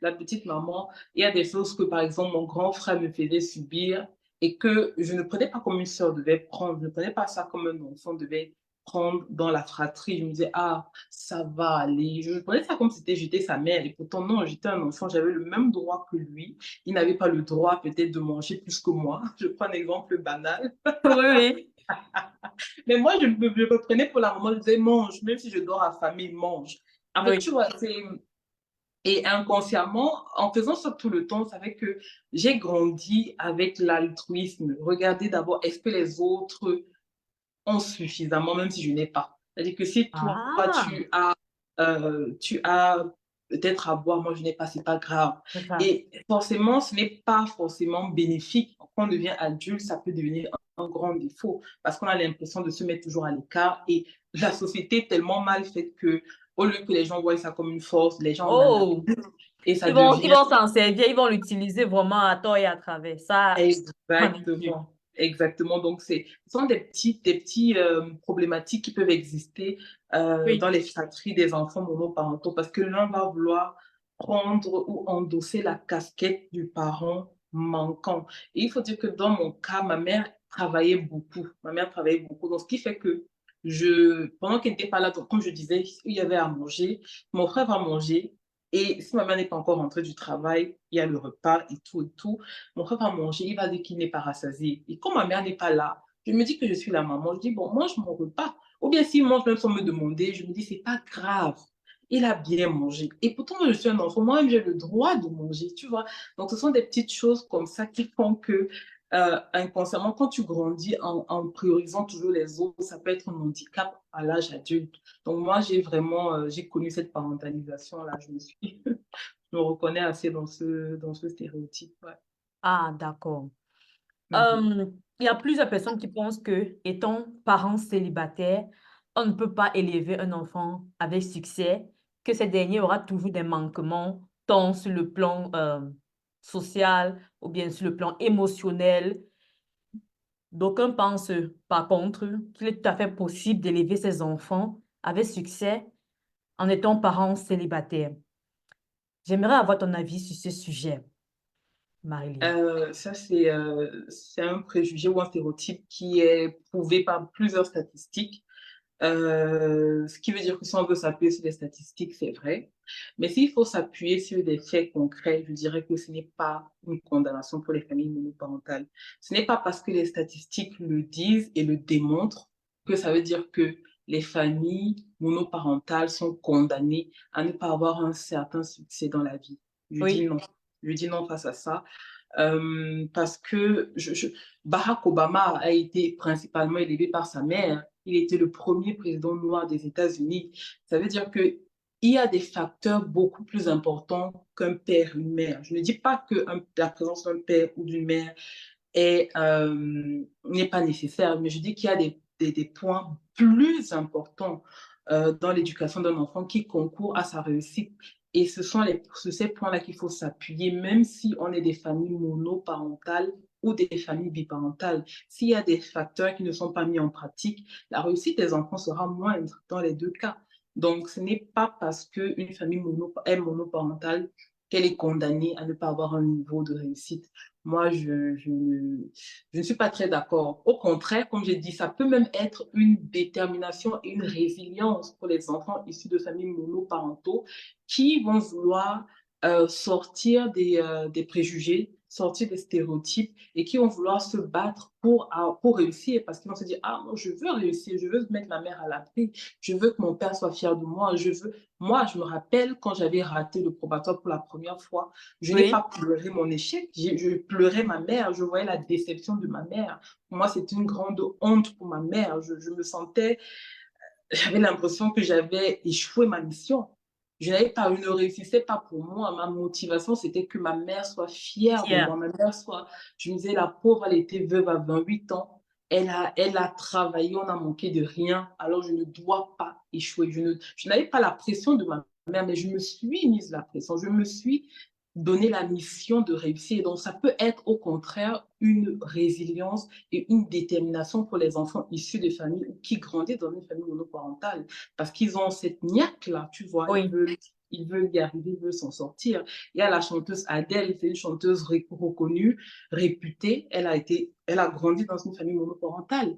La petite maman. Il y a des choses que, par exemple, mon grand frère me faisait subir et que je ne prenais pas comme une sœur devait prendre. Je ne prenais pas ça comme un enfant devait prendre dans la fratrie. Je me disais, ah, ça va aller. Je prenais ça comme si c'était j'étais sa mère. Et pourtant, non, j'étais un enfant, j'avais le même droit que lui. Il n'avait pas le droit peut-être de manger plus que moi. Je prends un exemple banal. Oui, oui. Mais moi, je me prenais pour la maman. Je disais, mange, même si je dors affamée, mange. En fait, Oui. tu vois, c'est... Et inconsciemment, en faisant ça tout le temps, ça fait que j'ai grandi avec l'altruisme. Regardez d'abord, est-ce que les autres ont suffisamment, même si je n'ai pas. C'est-à-dire que si toi, Ah, tu as peut-être à boire, moi je n'ai pas, c'est pas grave. c'est ça. Et forcément, ce n'est pas forcément bénéfique. Quand on devient adulte, ça peut devenir un grand défaut parce qu'on a l'impression de se mettre toujours à l'écart et la société est tellement mal faite que au lieu que les gens voient ça comme une force, les gens en Oh, abusent et ça ils devient vont s'en servir, ils vont l'utiliser vraiment à tort et à travers. Ça, j'en ai sûr. exactement, exactement. Donc, ce sont des petits problématiques qui peuvent exister dans Oui. les fratries des enfants monoparentaux parce que l'un va vouloir prendre ou endosser la casquette du parent manquant. Et il faut dire que dans mon cas, ma mère travaillait beaucoup. Ma mère travaillait beaucoup. Donc, ce qui fait que pendant qu'elle n'était pas là, donc, comme je disais, il y avait à manger. Mon frère va manger. Et si ma mère n'est pas encore rentrée du travail, il y a le repas et tout et tout. Mon frère va manger, il va dire qu'il n'est pas rassasié. Et quand ma mère n'est pas là, je me dis que je suis la maman. Je dis, bon, mange mon repas. Ou bien s'il mange même sans me demander, je me dis, c'est pas grave. Il a bien mangé. Et pourtant, moi, je suis un enfant. Moi-même, j'ai le droit de manger, tu vois. Donc, ce sont des petites choses comme ça qui font que, inconsciemment, quand tu grandis en priorisant toujours les autres, ça peut être un handicap à l'âge adulte. Donc, moi, j'ai connu cette parentalisation-là. Je me reconnais assez dans ce stéréotype. Ouais. Ah, d'accord. Euh, il y a plusieurs personnes qui pensent que, étant parents célibataires, on ne peut pas élever un enfant avec succès, que ce dernier aura toujours des manquements, tant sur le plan social ou bien sur le plan émotionnel. D'aucuns pensent, par contre, qu'il est tout à fait possible d'élever ses enfants avec succès en étant parents célibataires. J'aimerais avoir ton avis sur ce sujet, Marilyn. Ça, c'est un préjugé ou un stéréotype qui est prouvé par plusieurs statistiques. Ce qui veut dire que si on veut s'appuyer sur les statistiques, c'est vrai. Mais s'il faut s'appuyer sur des faits concrets, je dirais que ce n'est pas une condamnation pour les familles monoparentales. Ce n'est pas parce que les statistiques le disent et le démontrent que ça veut dire que les familles monoparentales sont condamnées à ne pas avoir un certain succès dans la vie. Je dis Oui, non. Je dis non face à ça. Parce que Barack Obama a été principalement élevé par sa mère. Il était le premier président noir des États-Unis. Ça veut dire que il y a des facteurs beaucoup plus importants qu'un père, une mère. Je ne dis pas que la présence d'un père ou d'une mère n'est pas nécessaire, mais je dis qu'il y a des points plus importants dans l'éducation d'un enfant qui concourent à sa réussite. Et ce sont sur ces points-là qu'il faut s'appuyer, même si on est des familles monoparentales ou des familles biparentales. S'il y a des facteurs qui ne sont pas mis en pratique, la réussite des enfants sera moindre dans les deux cas. Donc, ce n'est pas parce qu'une famille est monoparentale qu'elle est condamnée à ne pas avoir un niveau de réussite. Moi, je ne suis pas très d'accord. Au contraire, comme j'ai dit, ça peut même être une détermination et une résilience pour les enfants issus de familles monoparentaux qui vont vouloir sortir des préjugés, sortir des stéréotypes et qui vont vouloir se battre pour réussir parce qu'ils vont se dire, ah, moi, je veux réussir, je veux mettre ma mère à l'abri, je veux que mon père soit fier de moi, je veux... Moi, je me rappelle quand j'avais raté le probatoire pour la première fois, je n'ai oui. pas pleuré mon échec, je pleurais ma mère, je voyais la déception de ma mère. Pour moi, c'était une grande honte pour ma mère. Je me sentais, j'avais l'impression que j'avais échoué ma mission. Je n'avais pas, je ne réussissais pas pour moi. Ma motivation, c'était que ma mère soit fière de moi. Tiens, Ma mère soit, je me disais, la pauvre, elle était veuve à 28 ans. Elle a travaillé, on a manqué de rien. Alors, je ne dois pas échouer. Je n'avais pas la pression de ma mère, mais je me suis mise la pression. Je me suis donné la mission de réussir. Donc, ça peut être au contraire une résilience et une détermination pour les enfants issus de familles qui grandissent dans une famille monoparentale parce qu'ils ont cette niaque-là, tu vois, oui. ils veulent y arriver, ils veulent s'en sortir. Il y a la chanteuse Adele, c'est une chanteuse reconnue, réputée, elle a grandi dans une famille monoparentale.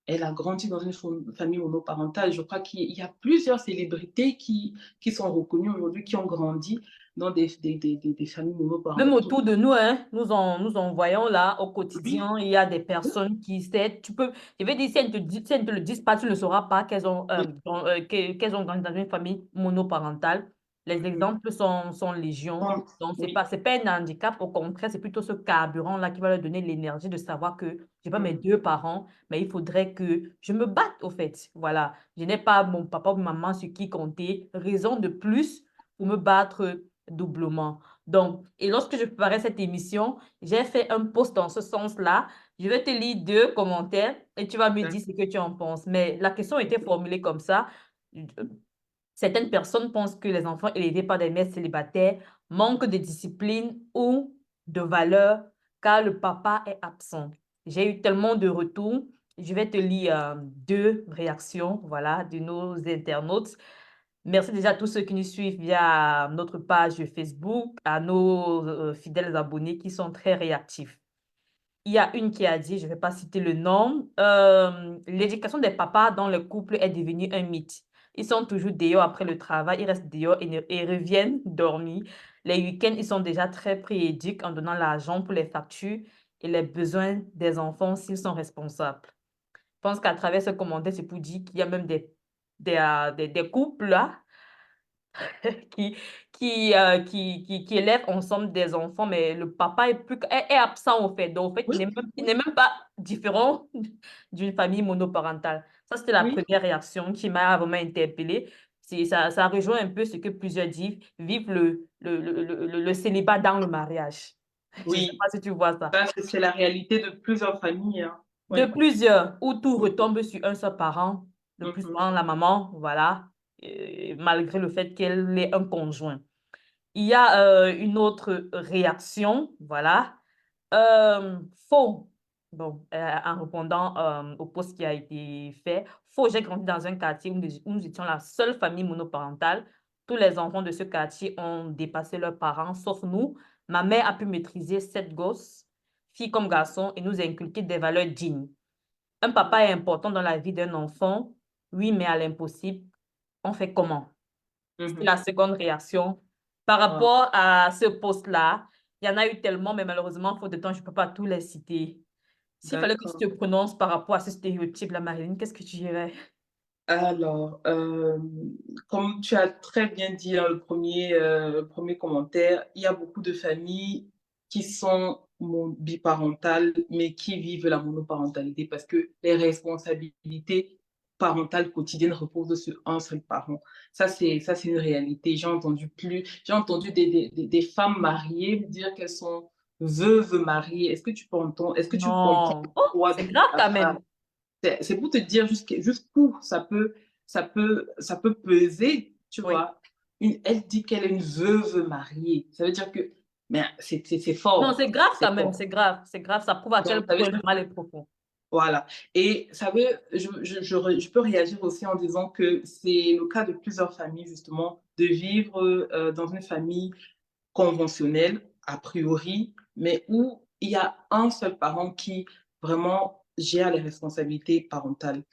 Elle a grandi dans une famille monoparentale. Je crois qu'il y a plusieurs célébrités qui sont reconnues aujourd'hui, qui ont grandi dans des familles Même monoparentales. autour de nous, hein, nous en voyons là au Oui, quotidien. Il y a des personnes qui, tu peux, je vais dire, si elles ne te le disent pas, tu ne sauras pas oui, qu'elles ont grandi dans une famille monoparentale. Les oui, exemples sont légion. Donc, oui. c'est pas un handicap. Au contraire, c'est plutôt ce carburant-là qui va leur donner l'énergie de savoir que j'ai pas mes Mm. deux parents, mais il faudrait que je me batte, au fait. Voilà. Je n'ai pas mon papa ou maman sur qui compter. Raison de plus pour me battre doublement. Donc, et lorsque je préparais cette émission, j'ai fait un post dans ce sens-là. Je vais te lire deux commentaires et tu vas me dire ce que tu en penses. Mais la question était formulée comme ça. Euh, Certaines personnes pensent que les enfants élevés par des mères célibataires manquent de discipline ou de valeur car le papa est absent. J'ai eu tellement de retours. Je vais te lire deux réactions, voilà, de nos internautes. Merci déjà à tous ceux qui nous suivent via notre page Facebook, à nos fidèles abonnés qui sont très réactifs. Il y a une qui a dit, je ne vais pas citer le nom, l'éducation des papas dans le couple est devenue un mythe. Ils sont toujours dehors après le travail, ils restent dehors et reviennent dormir. Les week-ends, ils sont déjà très prééduques en donnant l'argent pour les factures et les besoins des enfants s'ils sont responsables. Je pense qu'à travers ce commentaire, c'est pour dire qu'il y a même des couples là qui, qui élèvent ensemble des enfants, mais le papa est absent au fait. Donc, au fait, Oui, il oui, n'est même pas différent d'une famille monoparentale. Ça, c'était la oui. première réaction qui m'a vraiment interpellée. Ça rejoint un peu ce que plusieurs disent, vivent le célibat dans le mariage. Je ne sais Oui, pas si tu vois ça. ça, c'est la réalité de plusieurs familles, hein. De Oui. plusieurs, où tout retombe sur un seul parent, le plus Mhm. souvent la maman, voilà, malgré le fait qu'elle ait un conjoint. Il y a une autre réaction, voilà. Euh, Faux. Bon, en répondant au post qui a été fait, faux, j'ai grandi dans un quartier où nous étions la seule famille monoparentale. Tous les enfants de ce quartier ont dépassé leurs parents, sauf nous. Ma mère a pu maîtriser 7 gosses, filles comme garçons, et nous inculquer des valeurs dignes. Un papa est important dans la vie d'un enfant, oui, mais à l'impossible, on fait comment? C'est Mhm. la seconde réaction. Par Wow. rapport à ce post-là, il y en a eu tellement, mais malheureusement, faute de temps, je ne peux pas tous les citer. S'il fallait que tu D'accord. te prononces par rapport à ce stéréotype-là, Marilyn, qu'est-ce que tu dirais? Alors, comme tu as très bien dit dans le premier commentaire, il y a beaucoup de familles qui sont biparentales, mais qui vivent la monoparentalité parce que les responsabilités parentales quotidiennes reposent sur un seul parent. Ça, c'est une réalité. J'ai entendu des femmes mariées me dire qu'elles sont veuves mariées. Est-ce que tu comprends Non. le Oh, poids c'est de grave la quand phrase? même. C'est pour te dire jusqu'où ça peut peser, tu Oui. vois. Elle dit qu'elle est une veuve mariée. Ça veut dire que mais c'est Non, fort. c'est grave C'est quand même, fort. c'est grave, c'est grave. Ça prouve à Donc, quel ça veut point dire le mal est profond. voilà. Et ça veut, je peux réagir aussi en disant que c'est le cas de plusieurs familles, justement, de vivre dans une famille conventionnelle, a priori, mais où il y a un seul parent qui vraiment gère les responsabilités parentales.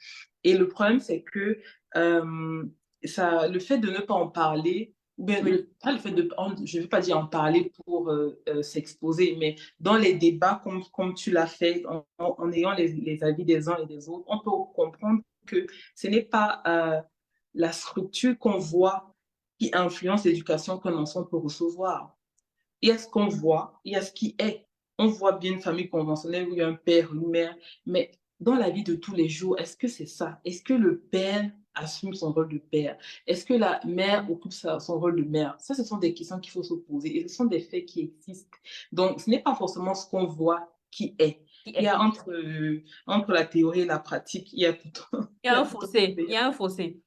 Et le problème, c'est que le fait de ne pas en parler, ou bien Oui. pas le fait de, je ne veux pas dire en parler pour s'exposer, mais dans les débats comme tu l'as fait, en ayant les avis des uns et des autres, on peut comprendre que ce n'est pas la structure qu'on voit qui influence l'éducation qu'un enfant peut recevoir. Il y a ce qu'on voit, il y a ce qui est. On voit bien une famille conventionnelle où il y a un père, une mère, mais dans la vie de tous les jours, est-ce que c'est ça? Est-ce que le père assume son rôle de père? Est-ce que la mère occupe son rôle de mère? Ça, ce sont des questions qu'il faut se poser et ce sont des faits qui existent. Donc, ce n'est pas forcément ce qu'on voit qui est. Qui Il y est? a entre la théorie et la pratique, il y a Il y il y a a un tout un fossé, il y océan. a un fossé.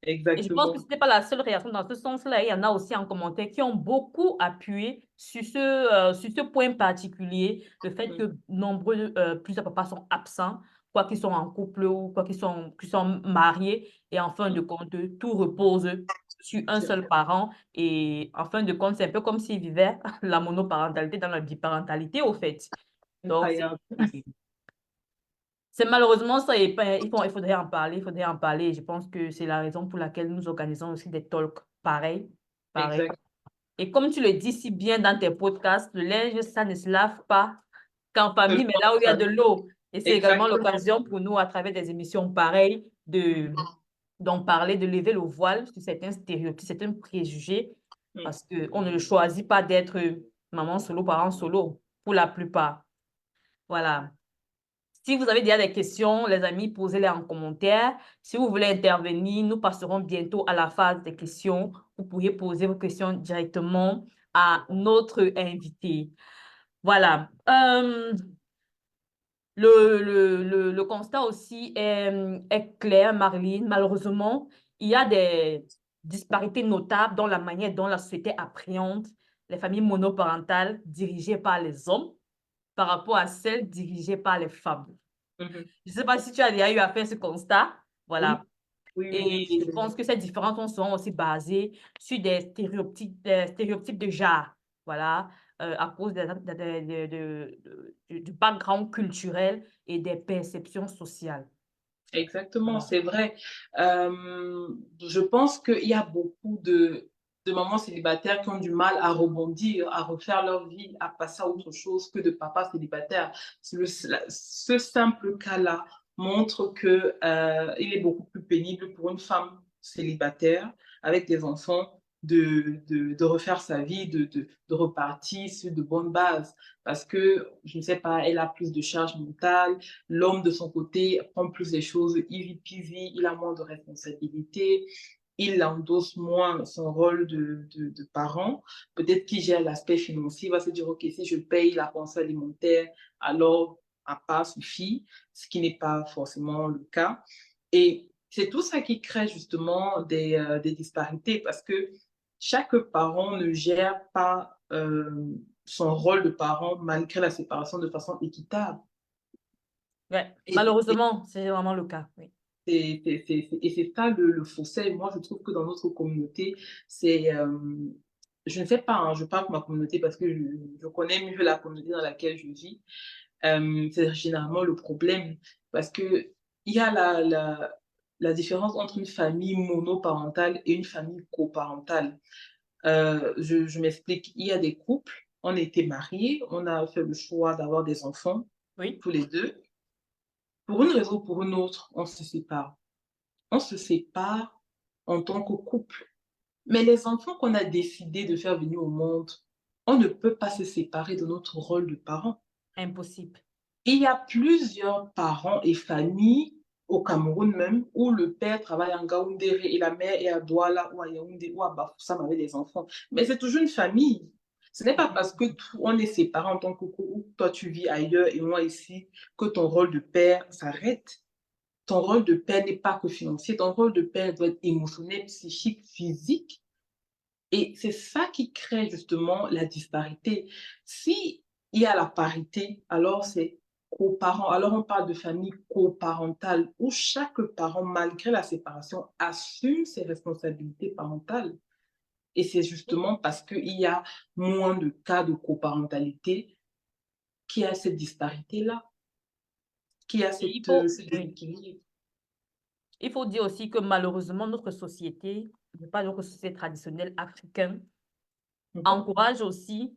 Et je pense que ce Exactement. n'est pas la seule réaction dans ce sens-là. Il y en a aussi en commentaire qui ont beaucoup appuyé sur ce point particulier, le fait Mhm. que plusieurs papas sont absents, quoi qu'ils sont en couple ou quoi qu'ils sont mariés. Et en fin de compte, tout repose sur un seul parent. Et en fin de compte, c'est un peu comme s'ils vivaient la monoparentalité dans la biparentalité, au fait. Donc, Incroyable. c'est malheureusement ça, et il faudrait en parler, il faudrait en parler. Et je pense que c'est la raison pour laquelle nous organisons aussi des talks pareils, pareils. Exact. Et comme tu le dis si bien dans tes podcasts, le linge, ça ne se lave pas qu'en famille, mais là où il y a de l'eau. Et c'est également Exactement. l'occasion pour nous, à travers des émissions pareilles, d'en parler, de lever le voile sur certains stéréotypes, certains préjugés, Mm. parce qu'on ne choisit pas d'être maman solo, parent solo, pour la plupart. Voilà. Si vous avez déjà des questions, les amis, posez-les en commentaire. Si vous voulez intervenir, nous passerons bientôt à la phase des questions. Vous pourriez poser vos questions directement à notre invité. Voilà. Le constat aussi est clair, Marilyn. Malheureusement, il y a des disparités notables dans la manière dont la société appréhende les familles monoparentales dirigées par les hommes par rapport à celles dirigées par les femmes. Mhm. Je ne sais pas si tu as déjà eu à faire ce constat. Oui, Voilà. oui, oui, oui. Et je pense que ces différences sont souvent aussi basées sur des stéréotypes de genre. Voilà. À cause du background culturel et des perceptions sociales. Exactement, Voilà. c'est vrai. Je pense qu'il y a beaucoup de mamans célibataires qui ont du mal à rebondir, à refaire leur vie, à passer à autre chose que de papas célibataires. Ce simple cas-là montre que, il est beaucoup plus pénible pour une femme célibataire avec des enfants de refaire sa vie, de repartir sur de bonnes bases. Parce que, je ne sais pas, elle a plus de charge mentale. L'homme, de son côté, prend plus les choses easy peasy, il a moins de responsabilités, il endosse moins son rôle de parent. Peut-être qu'il gère l'aspect financier, il va se dire, OK, si je paye la pension alimentaire, alors ma part suffit, ce qui n'est pas forcément le cas. Et c'est tout ça qui crée justement des disparités parce que chaque parent ne gère pas son rôle de parent malgré la séparation de façon équitable. Ouais, Et malheureusement, c'est vraiment le cas. Oui. et c'est ça le fossé. Moi, je trouve que dans notre communauté, c'est, je ne sais pas, hein, je parle pour ma communauté parce que je connais mieux la communauté dans laquelle je vis. C'est généralement le problème parce que il y a la différence entre une famille monoparentale et une famille coparentale. Je m'explique. Il y a des couples, on était mariés, on a fait le choix d'avoir des enfants Oui. tous les 2. Pour une raison ou pour une autre, on se sépare. On se sépare en tant que couple. Mais les enfants qu'on a décidé de faire venir au monde, on ne peut pas se séparer de notre rôle de parent. Impossible. Il y a plusieurs parents et familles au Cameroun même où le père travaille en Gaoundéré et la mère est à Douala ou à Yaoundé ou à Bafoussam avec les enfants. Mais c'est toujours une famille. Ce n'est pas parce que on est séparés en tant que couple ou toi tu vis ailleurs et moi ici que ton rôle de père s'arrête. Ton rôle de père n'est pas que financier, ton rôle de père doit être émotionnel, psychique, physique. Et c'est ça qui crée justement la disparité. Si il y a la parité, alors c'est coparent. Alors on parle de famille coparentale où chaque parent, malgré la séparation, assume ses responsabilités parentales. Et c'est justement parce qu'il y a moins de cas de coparentalité qu'il y a cette disparité-là, qu'il y a Et il ce oui. déséquilibre. Il faut dire aussi que malheureusement, notre société, je parle de notre société traditionnelle africaine, Mhm. encourage aussi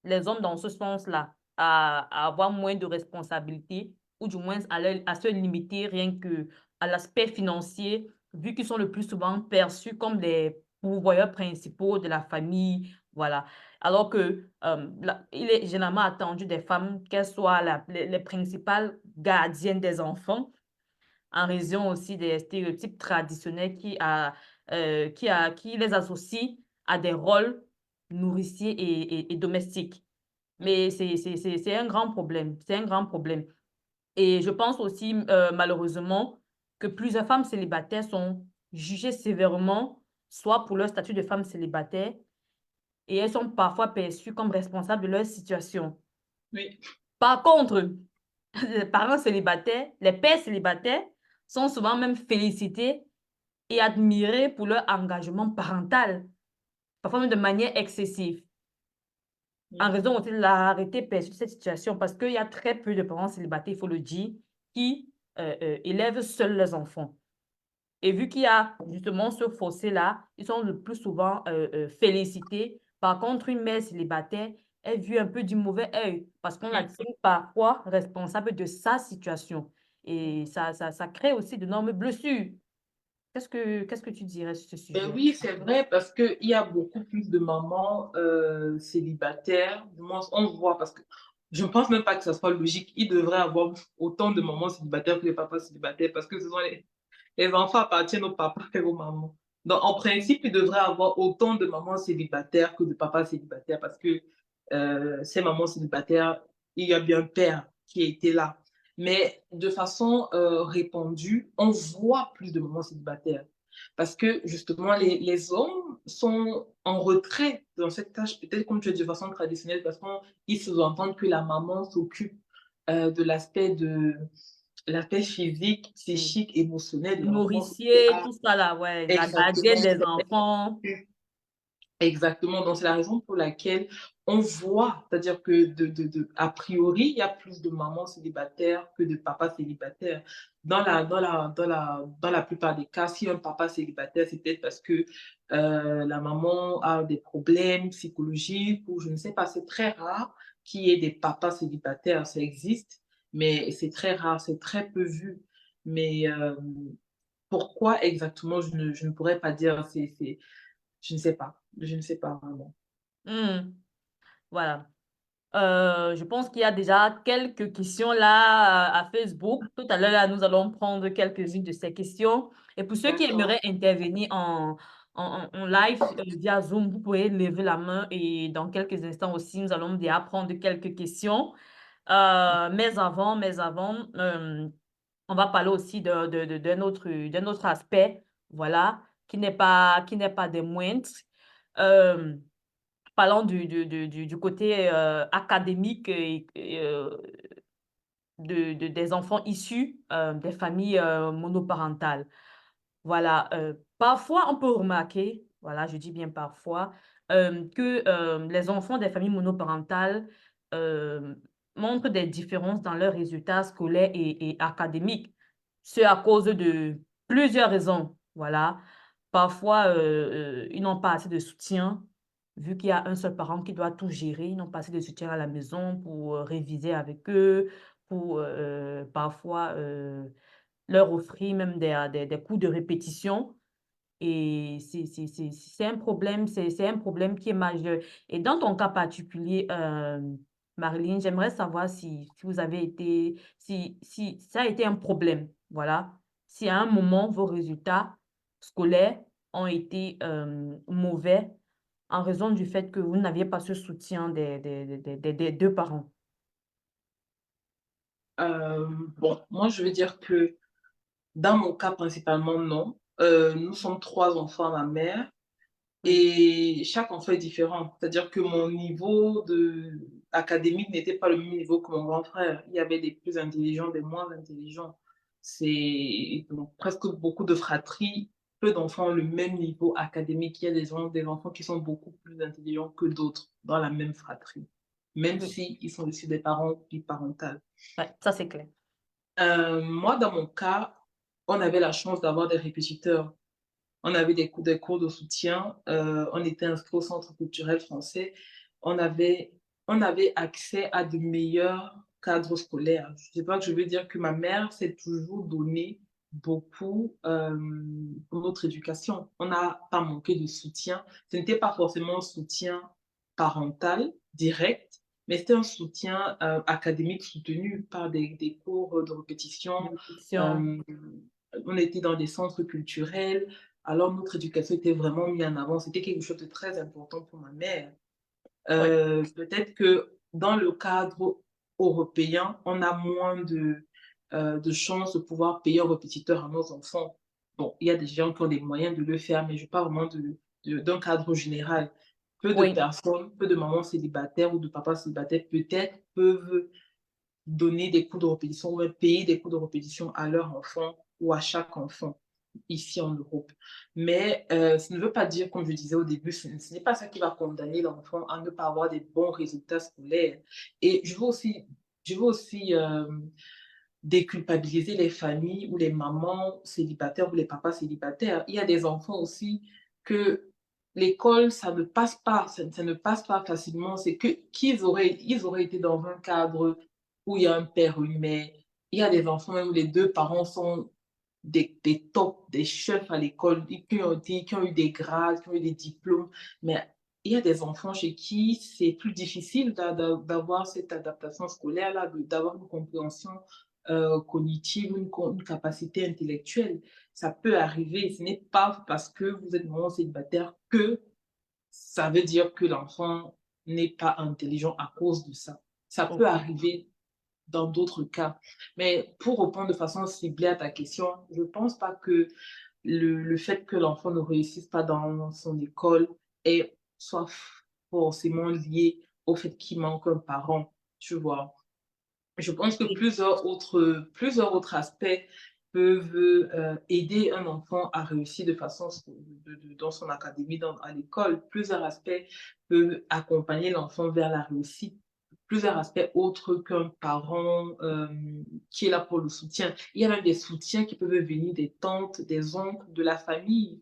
les hommes dans ce sens-là à avoir moins de responsabilités ou du moins à se limiter rien que à l'aspect financier, vu qu'ils sont le plus souvent perçus comme des pourvoyeurs principaux de la famille, voilà. Alors que il est généralement attendu des femmes qu'elles soient les principales gardiennes des enfants, en raison aussi des stéréotypes traditionnels qui les associent à des rôles nourriciers et domestiques. Mais c'est un grand problème, c'est un grand problème. Et je pense aussi, malheureusement, que plusieurs femmes célibataires sont jugées sévèrement, soit pour leur statut de femme célibataire, et elles sont parfois perçues comme responsables de leur situation. Oui. Par contre, les parents célibataires, les pères célibataires sont souvent même félicités et admirés pour leur engagement parental, parfois même de manière excessive, en raison aussi de la rareté perçue de cette situation, parce qu'il y a très peu de parents célibataires, il faut le dire, qui élèvent seuls leurs enfants. Et vu qu'il y a justement ce fossé-là, ils sont le plus souvent félicités. Par contre, une mère célibataire est vue un peu du mauvais œil parce qu'on la tient parfois responsable de sa situation. Et ça crée aussi d'énormes blessures. Qu'est-ce que tu dirais sur ce sujet? Oui, c'est vrai parce qu'il y a beaucoup plus de mamans célibataires. Du moins, on voit parce que je ne pense même pas que ça soit logique. Il devrait y avoir autant de mamans célibataires que de papas célibataires parce que ce sont les enfants appartiennent aux papas et aux mamans. Donc, en principe, il devrait y avoir autant de mamans célibataires que de papas célibataires parce que ces mamans célibataires, il y a bien un père qui a été là. Mais de façon répandue, on voit plus de mamans célibataires. Parce que justement, les hommes sont en retrait dans cette tâche, peut-être comme tu as dit de façon traditionnelle, parce qu'ils sous-entendent que la maman s'occupe de l'aspect physique, Oui. psychique, émotionnel de l'enfant. Nourricier, tout ça là, ouais, la gardienne Exactement. des enfants. Exactement, donc c'est la raison pour laquelle on voit, c'est-à-dire que a priori, il y a plus de mamans célibataires que de papas célibataires. Dans la plupart des cas, si un papa célibataire, c'est peut-être parce que la maman a des problèmes psychologiques ou je ne sais pas, c'est très rare qu'il y ait des papas célibataires, ça existe, mais c'est très rare, c'est très peu vu. Mais pourquoi exactement, je ne pourrais pas dire, je ne sais pas vraiment. Hmm, voilà. Je pense qu'il y a déjà quelques questions là à Facebook. Tout à l'heure, là, nous allons prendre quelques-unes de ces questions. Et pour ceux qui D'accord. aimeraient intervenir en live via Zoom, vous pouvez lever la main et dans quelques instants aussi, nous allons déjà prendre quelques questions. Mais avant, on va parler aussi d'un autre aspect, voilà, qui n'est pas des moindres. Euh, Parlant du côté académique des enfants issus des familles monoparentales. Voilà, parfois on peut remarquer, voilà, je dis bien parfois, que les enfants des familles monoparentales euh, montrent des différences dans leurs résultats scolaires et académiques. C'est à cause de plusieurs raisons, voilà. Parfois, ils n'ont pas assez de soutien, vu qu'il y a un seul parent qui doit tout gérer, ils n'ont pas assez de soutien à la maison pour réviser avec eux, pour parfois leur offrir même des cours de répétition. Et c'est un problème, c'est un problème qui est majeur. Et dans ton cas particulier, Marilyn, j'aimerais savoir si vous avez été, si ça a été un problème, voilà. Si à un moment, vos résultats scolaires ont été mauvais en raison du fait que vous n'aviez pas ce soutien des deux parents. Euh, bon, moi, je veux dire que dans mon cas, principalement, non. Nous sommes trois enfants à ma mère. Oui, Et chaque enfant est différent. C'est-à-dire que mon niveau académique n'était pas le même niveau que mon grand frère. Il y avait des plus intelligents, des moins intelligents. C'est donc presque beaucoup de fratries. Peu d'enfants ont le même niveau académique. Il y a des enfants qui sont beaucoup plus intelligents que d'autres dans la même fratrie, même oui, s'ils sont issus des parents biparentales. ouais, ça c'est clair. Moi, dans mon cas, on avait la chance d'avoir des répétiteurs. On avait des cours de soutien. On était inscrit au Centre culturel français. On avait, on avait accès à de meilleurs cadres scolaires. Je ne sais pas que je veux dire que ma mère s'est toujours donné beaucoup pour notre éducation. On n'a pas manqué de soutien. Ce n'était pas forcément un soutien parental direct, mais c'était un soutien académique soutenu par des cours de répétition. Répétition. Euh, on était dans des centres culturels. Alors, notre éducation était vraiment mise en avant. C'était quelque chose de très important pour ma mère. Ouais. Peut-être que dans le cadre européen, on a moins de chances de pouvoir payer un répétiteur à nos enfants. Bon, il y a des gens qui ont des moyens de le faire, mais je parle vraiment d'un cadre général. Peu de Oui. personnes, peu de mamans célibataires ou de papas célibataires peut-être peuvent donner des cours de répétition ou payer des cours de répétition à leur enfant ou à chaque enfant ici en Europe. Mais ça ne veut pas dire, comme je disais au début, ce n'est pas ça qui va condamner l'enfant à ne pas avoir des bons résultats scolaires. Et je veux aussi déculpabiliser les familles ou les mamans célibataires ou les papas célibataires. Il y a des enfants aussi que l'école, ça ne passe pas, ça ne passe pas facilement. C'est que ils auraient été dans un cadre où il y a un père ou une mère. Il y a des enfants où les deux parents sont des tops, des chefs à l'école, qui ont eu des grades, qui ont eu des diplômes. Mais il y a des enfants chez qui c'est plus difficile d'avoir cette adaptation scolaire-là, d'avoir une compréhension cognitive, une capacité intellectuelle. Ça peut arriver. Ce n'est pas parce que vous êtes maman célibataire que ça veut dire que l'enfant n'est pas intelligent à cause de ça. Ça peut Ok. arriver dans d'autres cas. Mais pour répondre de façon ciblée à ta question, je ne pense pas que le fait que l'enfant ne réussisse pas dans son école soit forcément lié au fait qu'il manque un parent, tu vois. Je pense que Oui. plusieurs autres aspects peuvent aider un enfant à réussir de façon dans son académie, à l'école. Plusieurs aspects peuvent accompagner l'enfant vers la réussite. Plusieurs aspects autres qu'un parent qui est là pour le soutien. Il y a même des soutiens qui peuvent venir des tantes, des oncles, de la famille.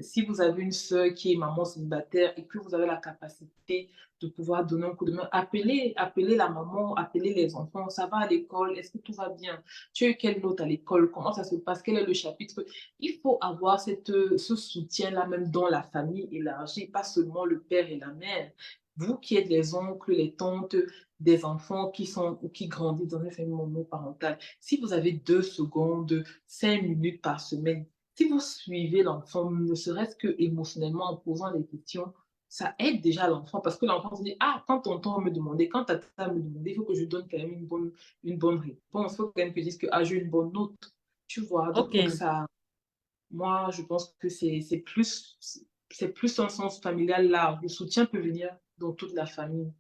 Si vous avez une sœur qui est maman célibataire et que vous avez la capacité de pouvoir donner un coup de main. Appelez la maman, appelez les enfants. Ça va à l'école? Est-ce que tout va bien? Tu as eu quelle note à l'école? Comment ça se passe? Quel est le chapitre? Il faut avoir ce soutien-là même dans la famille élargie, pas seulement le père et la mère. vous qui êtes les oncles, les tantes des enfants qui sont ou qui grandissent dans une famille monoparentale, si vous avez 2 secondes, 5 minutes par semaine, si vous suivez l'enfant, ne serait-ce que émotionnellement en posant des questions, ça aide déjà l'enfant parce que l'enfant se dit, ah, quand tonton me demandait, quand tata me demandait, il faut que je donne quand même une bonne réponse. Il faut quand même que je dise que ah, j'ai une bonne note. Tu vois, Ok. donc ça, moi, je pense que c'est plus un sens familial large. Le soutien peut venir dans toute la famille.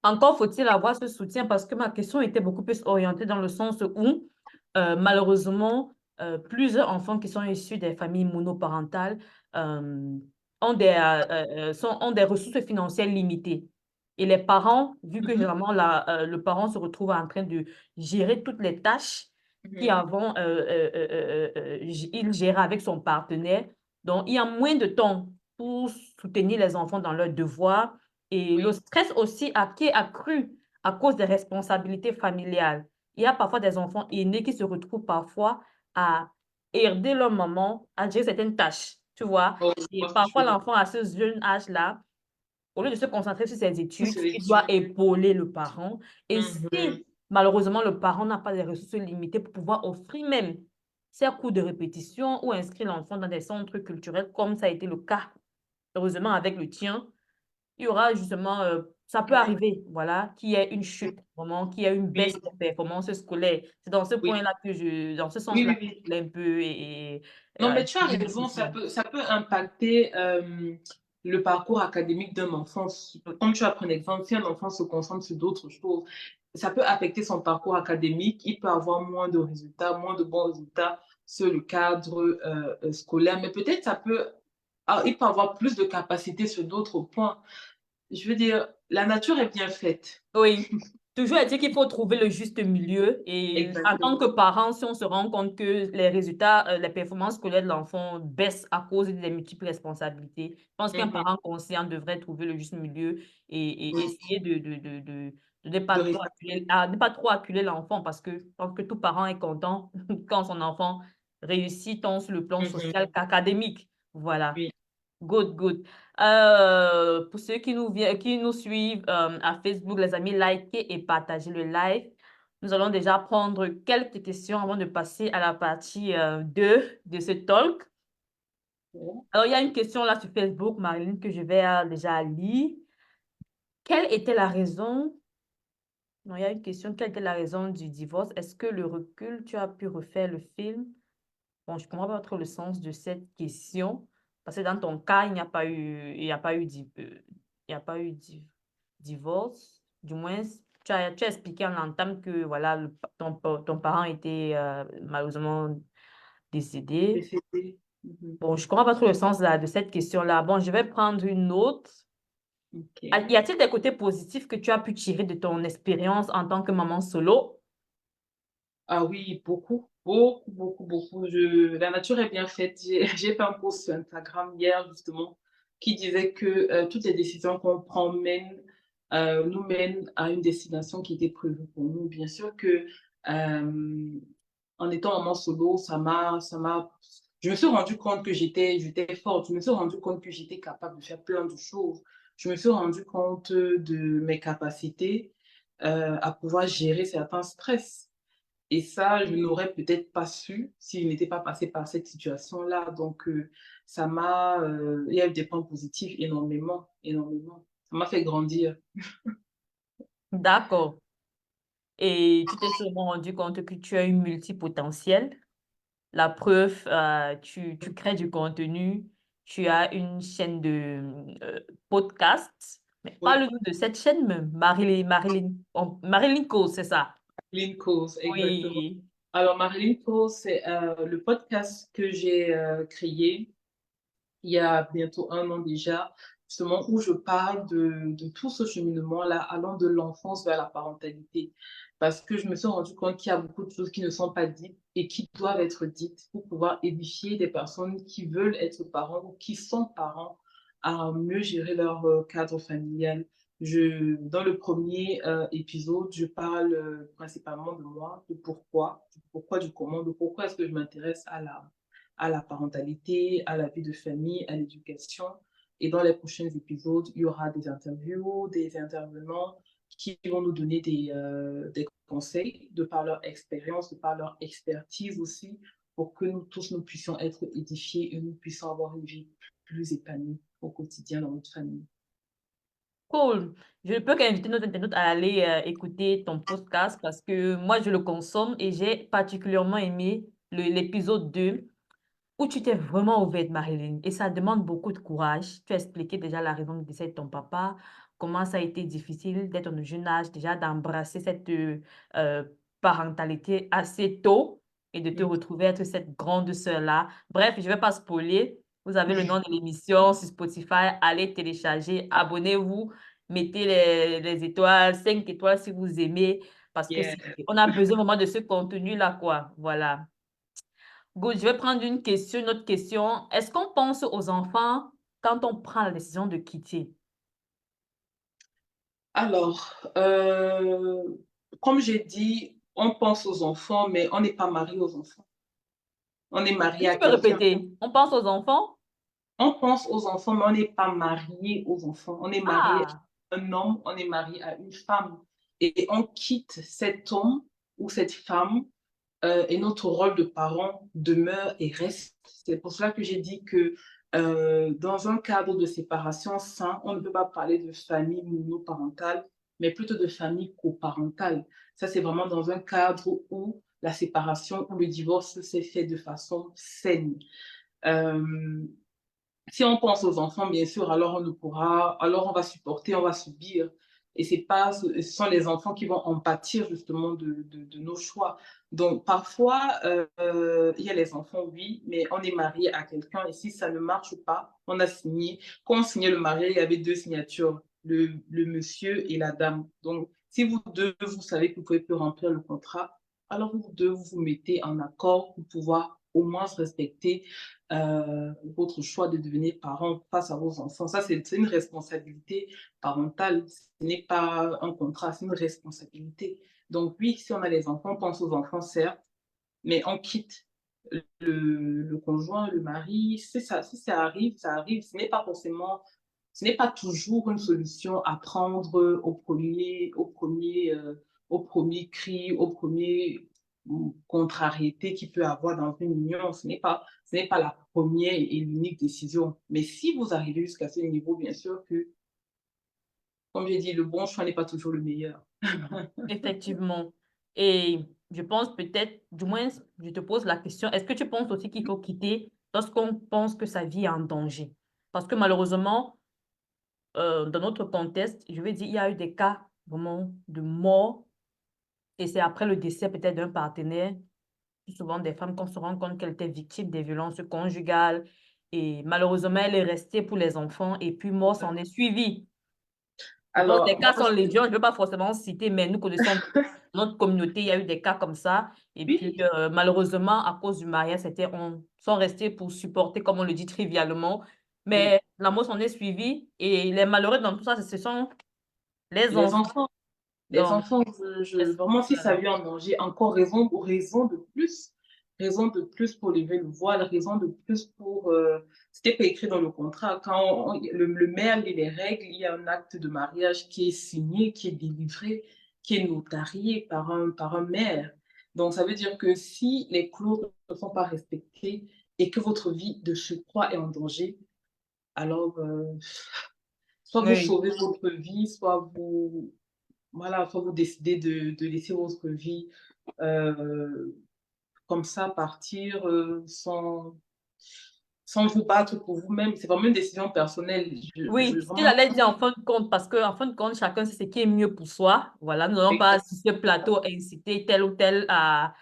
Encore faut-il avoir ce soutien parce que ma question était beaucoup plus orientée dans le sens où, malheureusement, plusieurs enfants qui sont issus des familles monoparentales euh, ont des ressources financières limitées. Et les parents, vu que Mhm, généralement le parent se retrouve en train de gérer toutes les tâches qui mhm. avant il gérait avec son partenaire, donc il y a moins de temps pour soutenir les enfants dans leurs devoirs et le Oui, stress aussi qui est accru à cause des responsabilités familiales. Il y a parfois des enfants aînés qui se retrouvent parfois à aider leur maman à gérer certaines tâches, tu vois. oh, je Et vois ce que tu veux parfois, dire. l'enfant à ce jeune âge-là, au lieu de se concentrer sur ses Oui, études, c'est il doit l'étude. épauler le parent. Et Mhm. si, malheureusement, le parent n'a pas les ressources limitées pour pouvoir offrir même ses cours de répétition ou inscrire l'enfant dans des centres culturels, comme ça a été le cas, heureusement, avec le tien, il y aura justement, ça peut Ouais. arriver, voilà, qu'il y ait une chute, vraiment, qu'il y ait une Oui, baisse de performance scolaire. C'est dans ce oui, point-là dans ce oui, sens-là, oui, que oui. je voulais un peu Non, mais tu as attirer votre raison, ça attention. peut, ça peut impacter le parcours académique d'un enfant. Oui. Comme tu as pris un exemple, si un enfant se concentre sur d'autres choses, ça peut affecter son parcours académique. Il peut avoir moins de résultats, moins de bons résultats sur le cadre scolaire, mais peut-être il peut avoir plus de capacités sur d'autres points. Je veux dire, la nature est bien faite. Oui. Toujours est-il qu'il faut trouver le juste milieu et en tant que Exactement. parent, si on se rend compte que les résultats, les performances scolaires de l'enfant baissent à cause des multiples responsabilités, je pense qu'un Mhm. parent conscient devrait trouver le juste milieu et Oui, essayer de ne pas de trop répartir. ne pas trop acculer l'enfant parce que je pense que tout parent est content quand son enfant réussit tant sur le plan social Mhm. qu'académique. Voilà. Oui. Good, good. Pour ceux qui nous suivent à Facebook, les amis, likez et partagez le live. Nous allons déjà prendre quelques questions avant de passer à la partie 2 de ce talk. Alors, il y a une question là sur Facebook, Marilyn, que je vais déjà lire. Quelle était la raison? Non, il y a une question. Quelle était la raison du divorce? Est-ce que le recul, tu as pu refaire le film? Bon, je comprends pas trop le sens de cette question, parce que dans ton cas, il n'y a pas eu, il y a pas eu divorce. Du moins, tu as expliqué en entame que voilà, ton parent était malheureusement décédé. Décédé. Mhm. Bon, je comprends pas trop le sens là, de cette question-là. Bon, je vais prendre une autre. Ok. Y a-t-il des côtés positifs que tu as pu tirer de ton expérience en tant que maman solo? Ah oui, beaucoup, beaucoup, beaucoup, beaucoup. La nature est bien faite. J'ai fait un post sur Instagram hier, justement, qui disait que toutes les décisions qu'on prend nous mènent à une destination qui était prévue pour nous. Bien sûr que en étant maman solo, je me suis rendu compte que j'étais forte. Je me suis rendu compte que j'étais capable de faire plein de choses. Je me suis rendu compte de mes capacités à pouvoir gérer certains stress. Et ça, je n'aurais peut-être pas su si je n'étais pas passée par cette situation-là. Donc, il y a eu des points positifs énormément, énormément. Ça m'a fait grandir. D'accord. Et tu t'es sûrement rendu compte que tu as une multipotentiel. La preuve, tu crées du contenu, tu as une chaîne de podcast. Mais Oui, parle-nous de cette chaîne même, Marilyn Cause, c'est ça? Marilyn Cause, exactement. Oui. Alors, Marilyn Cause, c'est le podcast que j'ai créé il y a bientôt 1 an déjà, justement, où je parle de tout ce cheminement-là, allant de l'enfance vers la parentalité. Parce que je me suis rendu compte qu'il y a beaucoup de choses qui ne sont pas dites et qui doivent être dites pour pouvoir édifier des personnes qui veulent être parents ou qui sont parents à mieux gérer leur cadre familial. Dans le premier épisode, je parle principalement de moi, du pourquoi, du comment, de pourquoi est-ce que je m'intéresse à la parentalité, à la vie de famille, à l'éducation. Et dans les prochains épisodes, il y aura des interviews, des intervenants qui vont nous donner des conseils de par leur expérience, de par leur expertise aussi, pour que nous tous, nous puissions être édifiés et nous puissions avoir une vie plus épanouie au quotidien dans notre famille. Cool. Je ne peux qu'inviter nos internautes à aller écouter ton podcast parce que moi, je le consomme et j'ai particulièrement aimé l'épisode 2 où tu t'es vraiment ouverte, Marilyn. Et ça demande beaucoup de courage. Tu as expliqué déjà la raison du décès de ton papa, comment ça a été difficile d'être au jeune âge, déjà d'embrasser cette euh, parentalité assez tôt et de te retrouver être cette grande sœur-là. Bref, je ne vais pas spoiler. Vous avez le nom de l'émission sur Spotify. Allez télécharger, abonnez-vous, mettez les étoiles, 5 étoiles si vous aimez, parce que Yeah. on a besoin vraiment de ce contenu-là, quoi. Voilà. Good, je vais prendre une autre question. Est-ce qu'on pense aux enfants quand on prend la décision de quitter? Alors, comme j'ai dit, on pense aux enfants, mais on n'est pas marié aux enfants. On est marié Est-ce que à tu peux quelqu'un. répéter? On pense aux enfants? On pense aux enfants, mais on n'est pas marié aux enfants. On est marié Ah, à un homme, on est marié à une femme. Et on quitte cet homme ou cette femme et notre rôle de parent demeure et reste. C'est pour cela que j'ai dit que dans un cadre de séparation sain, on ne peut pas parler de famille monoparentale, mais plutôt de famille coparentale. Ça, c'est vraiment dans un cadre où la séparation ou le divorce s'est fait de façon saine. Euh, Si on pense aux enfants, bien sûr, alors on ne pourra, alors on va supporter, on va subir. Et ce sont les enfants qui vont en pâtir justement de nos choix. Donc parfois, il y a les enfants, oui, mais on est marié à quelqu'un et si ça ne marche pas, on a signé. Quand on signait le mariage, il y avait deux signatures, le monsieur et la dame. Donc si vous deux, vous savez que vous ne pouvez plus remplir le contrat, alors vous deux, vous vous mettez en accord pour pouvoir au moins se respecter votre choix de devenir parent face à vos enfants. Ça, c'est une responsabilité parentale. Ce n'est pas un contrat, c'est une responsabilité. Donc oui, si on a les enfants, on pense aux enfants, certes, mais on quitte le conjoint, le mari. C'est ça, si ça arrive, ça arrive. Ce n'est pas toujours une solution à prendre au premier cri, au premier contrariété qu'il peut avoir dans une union. Ce n'est pas la première et l'unique décision. Mais si vous arrivez jusqu'à ce niveau, bien sûr que, comme j'ai dit, le bon choix n'est pas toujours le meilleur. effectivement. Et je pense peut-être, du moins, je te pose la question, est-ce que tu penses aussi qu'il faut quitter lorsqu'on pense que sa vie est en danger? Parce que malheureusement, dans notre contexte, je vais dire, il y a eu des cas vraiment de mort et c'est après le décès peut-être d'un partenaire, plus souvent des femmes, qu'on se rend compte qu'elle était victime des violences conjugales et malheureusement, elle est restée pour les enfants et puis mort s'en est suivi. Bon, des Alors, cas moi, sont légion, je ne veux pas forcément citer, mais nous connaissons dans notre communauté, il y a eu des cas comme ça. Et puis, oui, malheureusement, à cause du mariage, on sont restés pour supporter, comme on le dit trivialement. oui, Mais la mort s'en est suivie et les malheureux dans tout ça, ce sont les les enfants. enfants. Les Donc, enfants, vraiment, si ça voilà. vient en danger, encore raison de plus pour lever le voile, raison de plus pour... c'était pas écrit dans le contrat. Quand le maire lit les règles, il y a un acte de mariage qui est signé, qui est délivré, qui est notarié par un maire. Donc, ça veut dire que si les clauses ne sont pas respectées et que votre vie de surcroît est en danger, alors soit vous Oui. sauvez votre vie, soit vous décidez de laisser votre vie comme ça partir sans vous battre pour vous-même. C'est vraiment une décision personnelle. Oui, ce qu'il Vraiment, allait dire en fin de compte, parce qu'en fin de compte, chacun sait ce qui est mieux pour soi. Voilà, nous n'allons pas sur ce plateau inciter tel ou tel à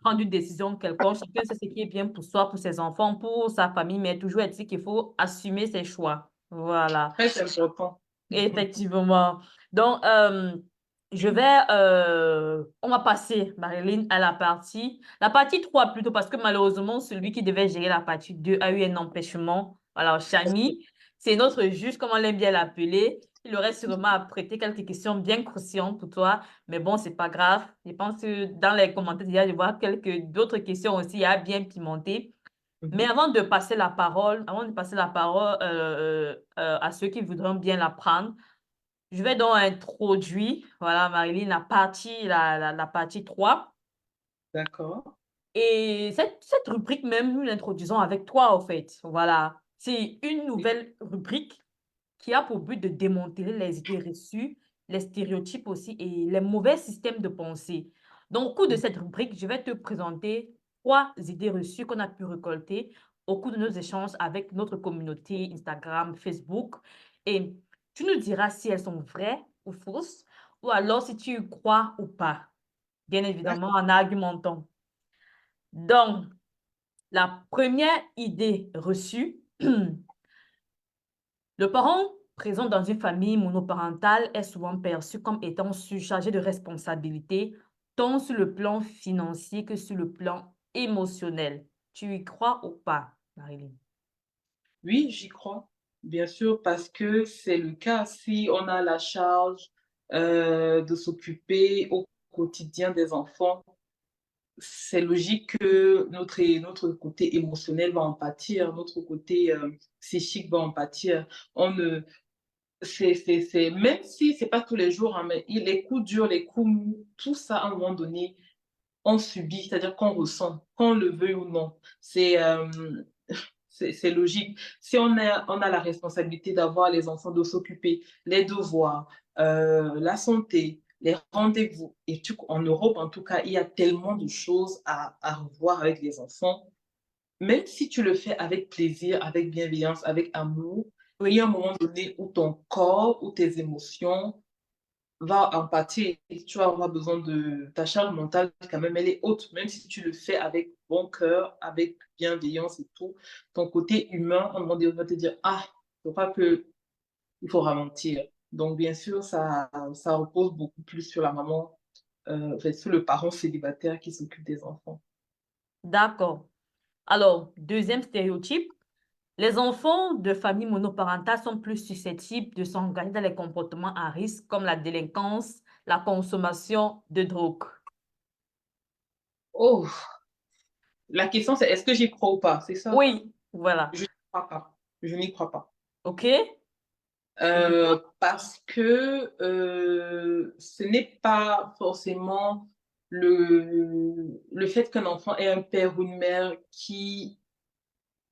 prendre une décision quelconque. Chacun sait ce qui est bien pour soi, pour ses enfants, pour sa famille, mais toujours est-il qu'il faut assumer ses choix. Voilà, très important. effectivement. Donc, on va passer, Marilyn, à la partie 3 plutôt, parce que malheureusement, celui qui devait gérer la partie 2 a eu un empêchement. Alors, Chani, c'est notre juge, comme on l'aime bien l'appeler. Il aurait sûrement à prêter quelques questions bien croustillantes pour toi, mais bon, c'est pas grave. Je pense que dans les commentaires, il y a de voir quelques d'autres questions aussi à bien pimenter. Mais avant de passer la parole à ceux qui voudront bien la prendre, je vais donc introduire, voilà, Marilyn, la partie 3. D'accord. Et cette rubrique même, nous l'introduisons avec toi, en fait. Voilà. C'est une Oui. nouvelle rubrique qui a pour but de démanteler les idées reçues, les stéréotypes aussi et les mauvais systèmes de pensée. Donc, au cours de cette rubrique, je vais te présenter 3 idées reçues qu'on a pu récolter au cours de nos échanges avec notre communauté Instagram, Facebook. Et tu nous diras si elles sont vraies ou fausses, ou alors si tu y crois ou pas. Bien évidemment, D'accord. en argumentant. Donc, la première idée reçue, le parent présent dans une famille monoparentale est souvent perçu comme étant surchargé de responsabilités, tant sur le plan financier que sur le plan émotionnel. Tu y crois ou pas, Marilyn? Oui, j'y crois, bien sûr, parce que c'est le cas. Si on a la charge de s'occuper au quotidien des enfants, c'est logique que notre côté émotionnel va en pâtir, notre côté psychique va en pâtir. On ne, même si c'est pas tous les jours, hein, mais les coups durs, les coups mous, tout ça, à un moment donné, on subit, c'est-à-dire qu'on ressent, qu'on le veuille ou non. C'est logique. Si on a la responsabilité d'avoir les enfants, de s'occuper, les devoirs, la santé, les rendez-vous, en Europe en tout cas, il y a tellement de choses à revoir avec les enfants. Même si tu le fais avec plaisir, avec bienveillance, avec amour, il y a un Oui, moment donné où ton corps, où tes émotions va en pâtir. Tu vas avoir besoin de ta charge mentale, quand même, elle est haute, même si tu le fais avec bon cœur, avec bienveillance et tout. Ton côté humain, à un moment donné, va te dire, ah, je crois qu'il faut ralentir. Donc, bien sûr, ça repose beaucoup plus sur la maman, enfin, sur le parent célibataire qui s'occupe des enfants. d'accord. Alors, deuxième stéréotype, les enfants de familles monoparentales sont plus susceptibles de s'engager dans les comportements à risque comme la délinquance, la consommation de drogue. Oh, la question c'est est-ce que j'y crois ou pas, c'est ça? Oui, voilà. Je n'y crois pas. Je n'y crois pas. OK? Et Parce que, ce n'est pas forcément le fait qu'un enfant ait un père ou une mère qui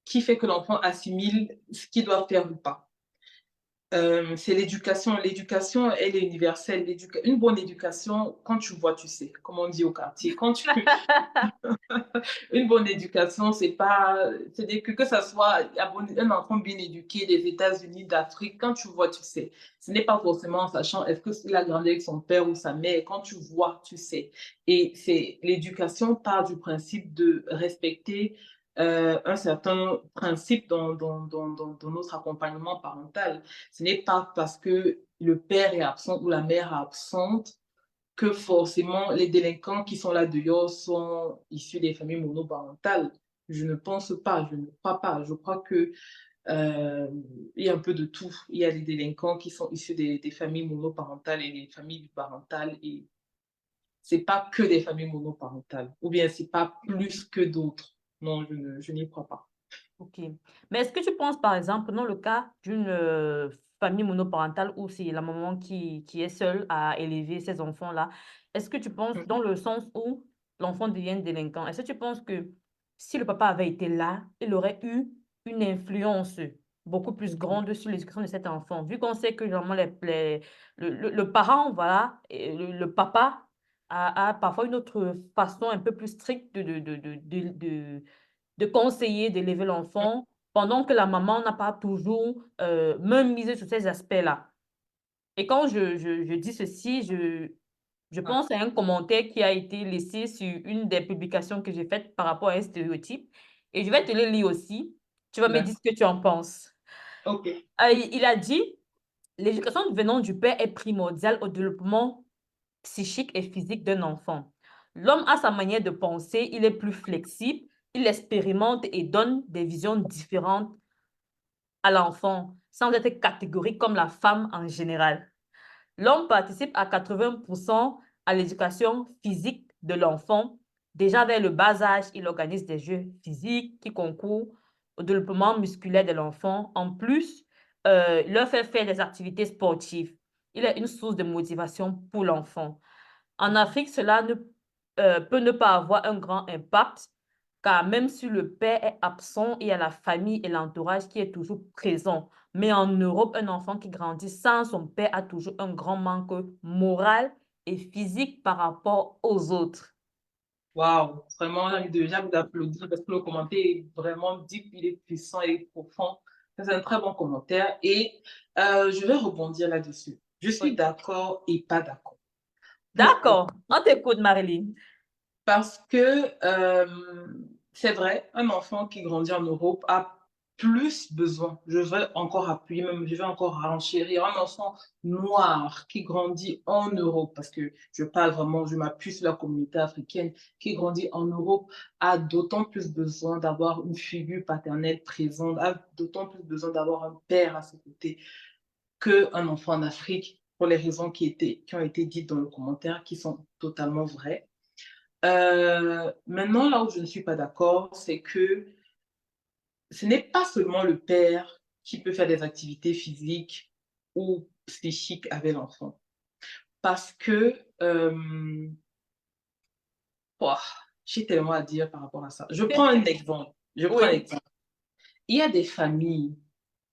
fait que l'enfant assimile ce qu'il doit faire ou pas. C'est l'éducation. L'éducation, elle est universelle. Une bonne éducation, quand tu vois, tu sais, comme on dit au quartier. Une bonne éducation, c'est pas, c'est-à-dire que ça soit un enfant bien éduqué des États-Unis, d'Afrique, quand tu vois, tu sais. Ce n'est pas forcément en sachant est-ce qu'il a grandi avec son père ou sa mère. Quand tu vois, tu sais. Et l'éducation part du principe de respecter un certain principe dans notre accompagnement parental. Ce n'est pas parce que le père est absent ou la mère est absente que forcément les délinquants qui sont là dehors sont issus des familles monoparentales. Je ne pense pas, je ne crois pas. Je crois que il y a un peu de tout. Il y a des délinquants qui sont issus des familles monoparentales et des familles biparentales et c'est pas que des familles monoparentales ou bien c'est pas plus que d'autres. Non, je n'y crois pas. OK. Mais est-ce que tu penses, par exemple, dans le cas d'une famille monoparentale où c'est la maman qui est seule à élever ses enfants-là, est-ce que tu penses dans le sens où l'enfant devient délinquant, est-ce que tu penses que si le papa avait été là, il aurait eu une influence beaucoup plus grande sur l'éducation de cet enfant, vu qu'on sait que généralement le parent, voilà, et le papa a parfois une autre façon un peu plus stricte de conseiller d'élever l'enfant, pendant que la maman n'a pas toujours même misé sur ces aspects-là. Et quand je dis ceci, je Ah, pense à un commentaire qui a été laissé sur une des publications que j'ai faites par rapport à un stéréotype. Et je vais te le lire aussi. Tu vas me dire d'accord. ce que tu en penses. Ok. Il a dit, l'éducation venant du père est primordiale au développement psychique et physique d'un enfant. L'homme a sa manière de penser, il est plus flexible, il expérimente et donne des visions différentes à l'enfant, sans être catégorique comme la femme en général. L'homme participe à 80% à l'éducation physique de l'enfant, Déjà vers le bas âge, il organise des jeux physiques qui concourent au développement musculaire de l'enfant. En plus, il leur fait faire des activités sportives. Il est une source de motivation pour l'enfant. En Afrique, cela peut ne pas avoir un grand impact, car même si le père est absent, il y a la famille et l'entourage qui est toujours présent. Mais en Europe, un enfant qui grandit sans son père a toujours un grand manque moral et physique par rapport aux autres. Waouh, vraiment, j'ai envie d'applaudir parce que le commentaire est vraiment deep, il est puissant et profond. Ça, c'est un très bon commentaire et je vais rebondir là-dessus. Je suis Oui. d'accord et pas d'accord. Pourquoi? D'accord, on t'écoute, Marilyn. Parce que c'est vrai, un enfant qui grandit en Europe a plus besoin, je vais encore appuyer, même je vais encore renchérir, un enfant noir qui grandit en Europe, parce que je parle vraiment, je m'appuie sur la communauté africaine, qui grandit en Europe, a d'autant plus besoin d'avoir une figure paternelle présente, a d'autant plus besoin d'avoir un père à ses côtés qu'un enfant en Afrique, pour les raisons qui ont été dites dans le commentaire, qui sont totalement vraies. Maintenant, là où je ne suis pas d'accord, c'est que ce n'est pas seulement le père qui peut faire des activités physiques ou psychiques avec l'enfant. Parce que, ouah, j'ai tellement à dire par rapport à ça. Je prends un exemple. Oui, Il y a des familles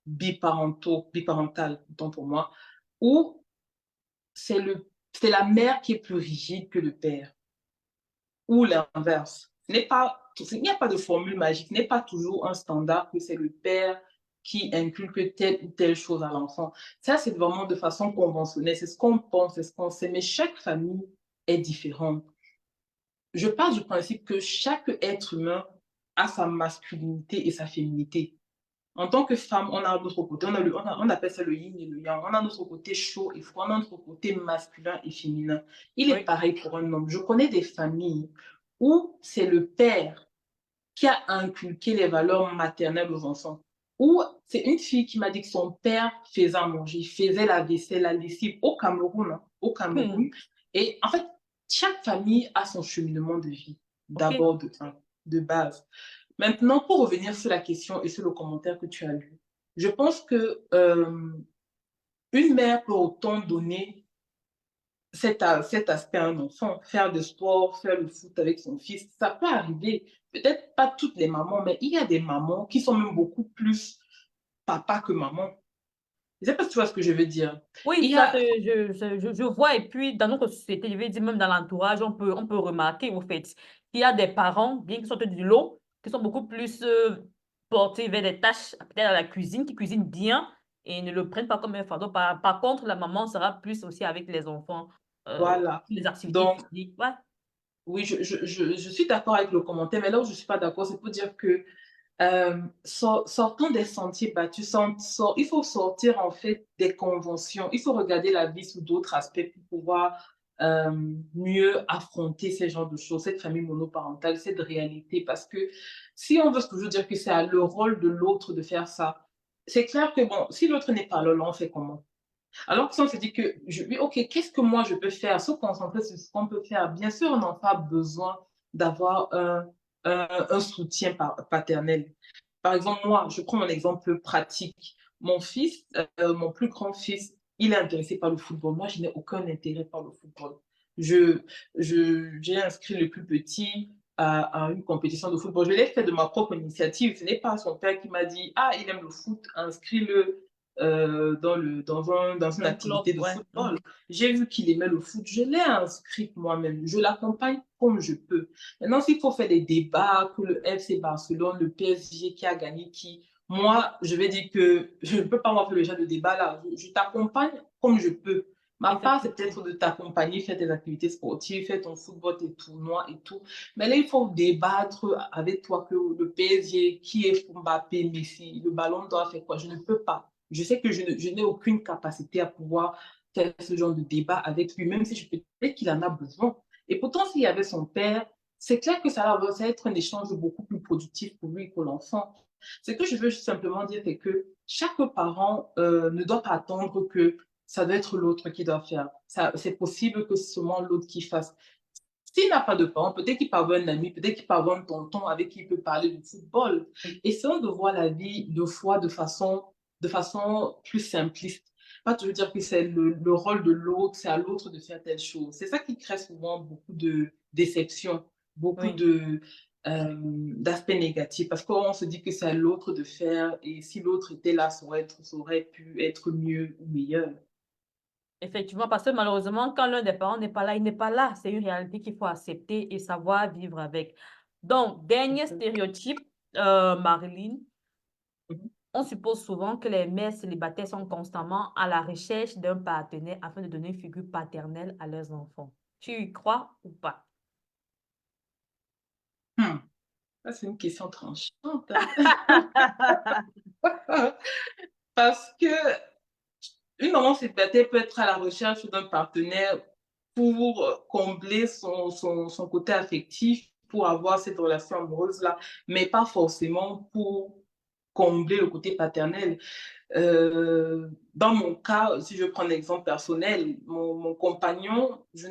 biparentales, autant pour moi, où c'est la mère qui est plus rigide que le père. Ou l'inverse. Il n'y a pas de formule magique, ce n'est pas toujours un standard que c'est le père qui inculque telle ou telle chose à l'enfant. Ça, c'est vraiment de façon conventionnelle, c'est ce qu'on pense, c'est ce qu'on sait, mais chaque famille est différente. Je pars du principe que chaque être humain a sa masculinité et sa féminité. En tant que femme, on a notre côté, on appelle ça le yin et le yang. On a notre côté chaud et froid, on a notre côté masculin et féminin. Il est oui. pareil pour un homme. Je connais des familles où c'est le père qui a inculqué les valeurs maternelles aux enfants. Ou c'est une fille qui m'a dit que son père faisait à manger, faisait la vaisselle, la lessive au Cameroun, hein, au Cameroun. Et en fait, chaque famille a son cheminement de vie, OK. d'abord de base. Maintenant, pour revenir sur la question et sur le commentaire que tu as lu, je pense que une mère peut autant donner cet aspect à un enfant, faire du sport, faire le foot avec son fils, ça peut arriver. Peut-être pas toutes les mamans, mais il y a des mamans qui sont même beaucoup plus papa que maman. Je ne sais pas si tu vois ce que je veux dire. Oui, Il y ça, a, je vois. Et puis, dans notre société, je vais dire même dans l'entourage, on peut remarquer, au fait, qu'il y a des parents, bien qu'ils sortent du lot, qui sont beaucoup plus portés vers des tâches, peut-être à la cuisine, qui cuisinent bien et ne le prennent pas comme un fardeau. Par contre, la maman sera plus aussi avec les enfants, voilà. les activités Donc, physiques. Ouais. oui, je suis d'accord avec le commentaire, mais là où je ne suis pas d'accord, c'est pour dire que sortons des sentiers battus, il faut sortir en fait des conventions, il faut regarder la vie sous d'autres aspects pour pouvoir mieux affronter ces genres de choses, cette famille monoparentale, cette réalité, parce que si on veut toujours dire que c'est à le rôle de l'autre de faire ça, c'est clair que bon, si l'autre n'est pas là, on fait comment? Alors que si on se dit que, oui, ok, qu'est-ce que moi je peux faire? Se concentrer sur ce qu'on peut faire. Bien sûr, on n'a pas besoin d'avoir un soutien paternel. Par exemple, moi, je prends mon exemple pratique. Mon fils, mon plus grand fils, il est intéressé par le football. Moi, je n'ai aucun intérêt par le football. J'ai inscrit le plus petit à une compétition de football. Je l'ai fait de ma propre initiative. Ce n'est pas son père qui m'a dit, ah, il aime le foot, inscris-le dans une Un club, activité de ouais. football. J'ai vu qu'il aimait le foot, je l'ai inscrit moi-même. Je l'accompagne comme je peux. Maintenant, s'il faut faire des débats, que le FC Barcelone, le PSG qui a gagné qui, moi, je vais dire que je ne peux pas avoir fait le genre de débat là. Je t'accompagne comme je peux. Ma part, c'est Effectivement. peut-être de t'accompagner, faire tes activités sportives, faire ton football, tes tournois et tout. Mais là, il faut débattre avec toi que le PSG, qui est Mbappé, Messi, le ballon doit faire quoi? Je ne peux pas. Je sais que je n'ai aucune capacité à pouvoir faire ce genre de débat avec lui, même si je peux peut-être qu'il en a besoin. Et pourtant, s'il y avait son père, c'est clair que ça va être un échange beaucoup plus productif pour lui et pour l'enfant. Ce que je veux simplement dire, c'est que chaque parent ne doit pas attendre que ça doit être l'autre qui doit faire. C'est possible que c'est seulement l'autre qui fasse. S'il n'a pas de parents, peut-être qu'il peut avoir un ami, peut-être qu'il peut avoir un tonton avec qui il peut parler du football. Essayons de voir la vie de fois de façon plus simpliste. Pas toujours dire que c'est le rôle de l'autre, c'est à l'autre de faire telle chose. C'est ça qui crée souvent beaucoup de déceptions, beaucoup Oui. d'aspects négatifs, parce qu'on se dit que c'est à l'autre de faire, et si l'autre était là, ça aurait pu être mieux ou meilleur. Effectivement, parce que malheureusement, quand l'un des parents n'est pas là, il n'est pas là. C'est une réalité qu'il faut accepter et savoir vivre avec. Donc, dernier stéréotype, Marilyn, Mhm. on suppose souvent que les mères célibataires sont constamment à la recherche d'un partenaire afin de donner une figure paternelle à leurs enfants. Tu y crois ou pas? Hmm. Ça, c'est une question tranchante, hein. Parce que une maman célibataire peut être à la recherche d'un partenaire pour combler son côté affectif, pour avoir cette relation amoureuse-là, mais pas forcément pour combler le côté paternel. Dans mon cas, si je prends l'exemple personnel, mon compagnon, je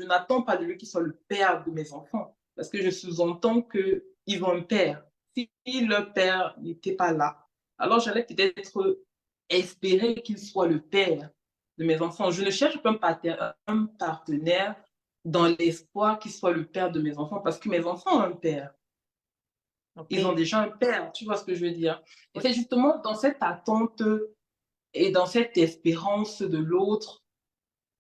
n'attends pas de lui qu'il soit le père de mes enfants, parce que je sous-entends qu'ils ont un père. Si leur père n'était pas là, alors j'allais peut-être espérer qu'il soit le père de mes enfants. Je ne cherche pas un partenaire dans l'espoir qu'il soit le père de mes enfants, parce que mes enfants ont un père. Ils ont OK. déjà un père, tu vois ce que je veux dire. Et Oui. c'est justement dans cette attente et dans cette espérance de l'autre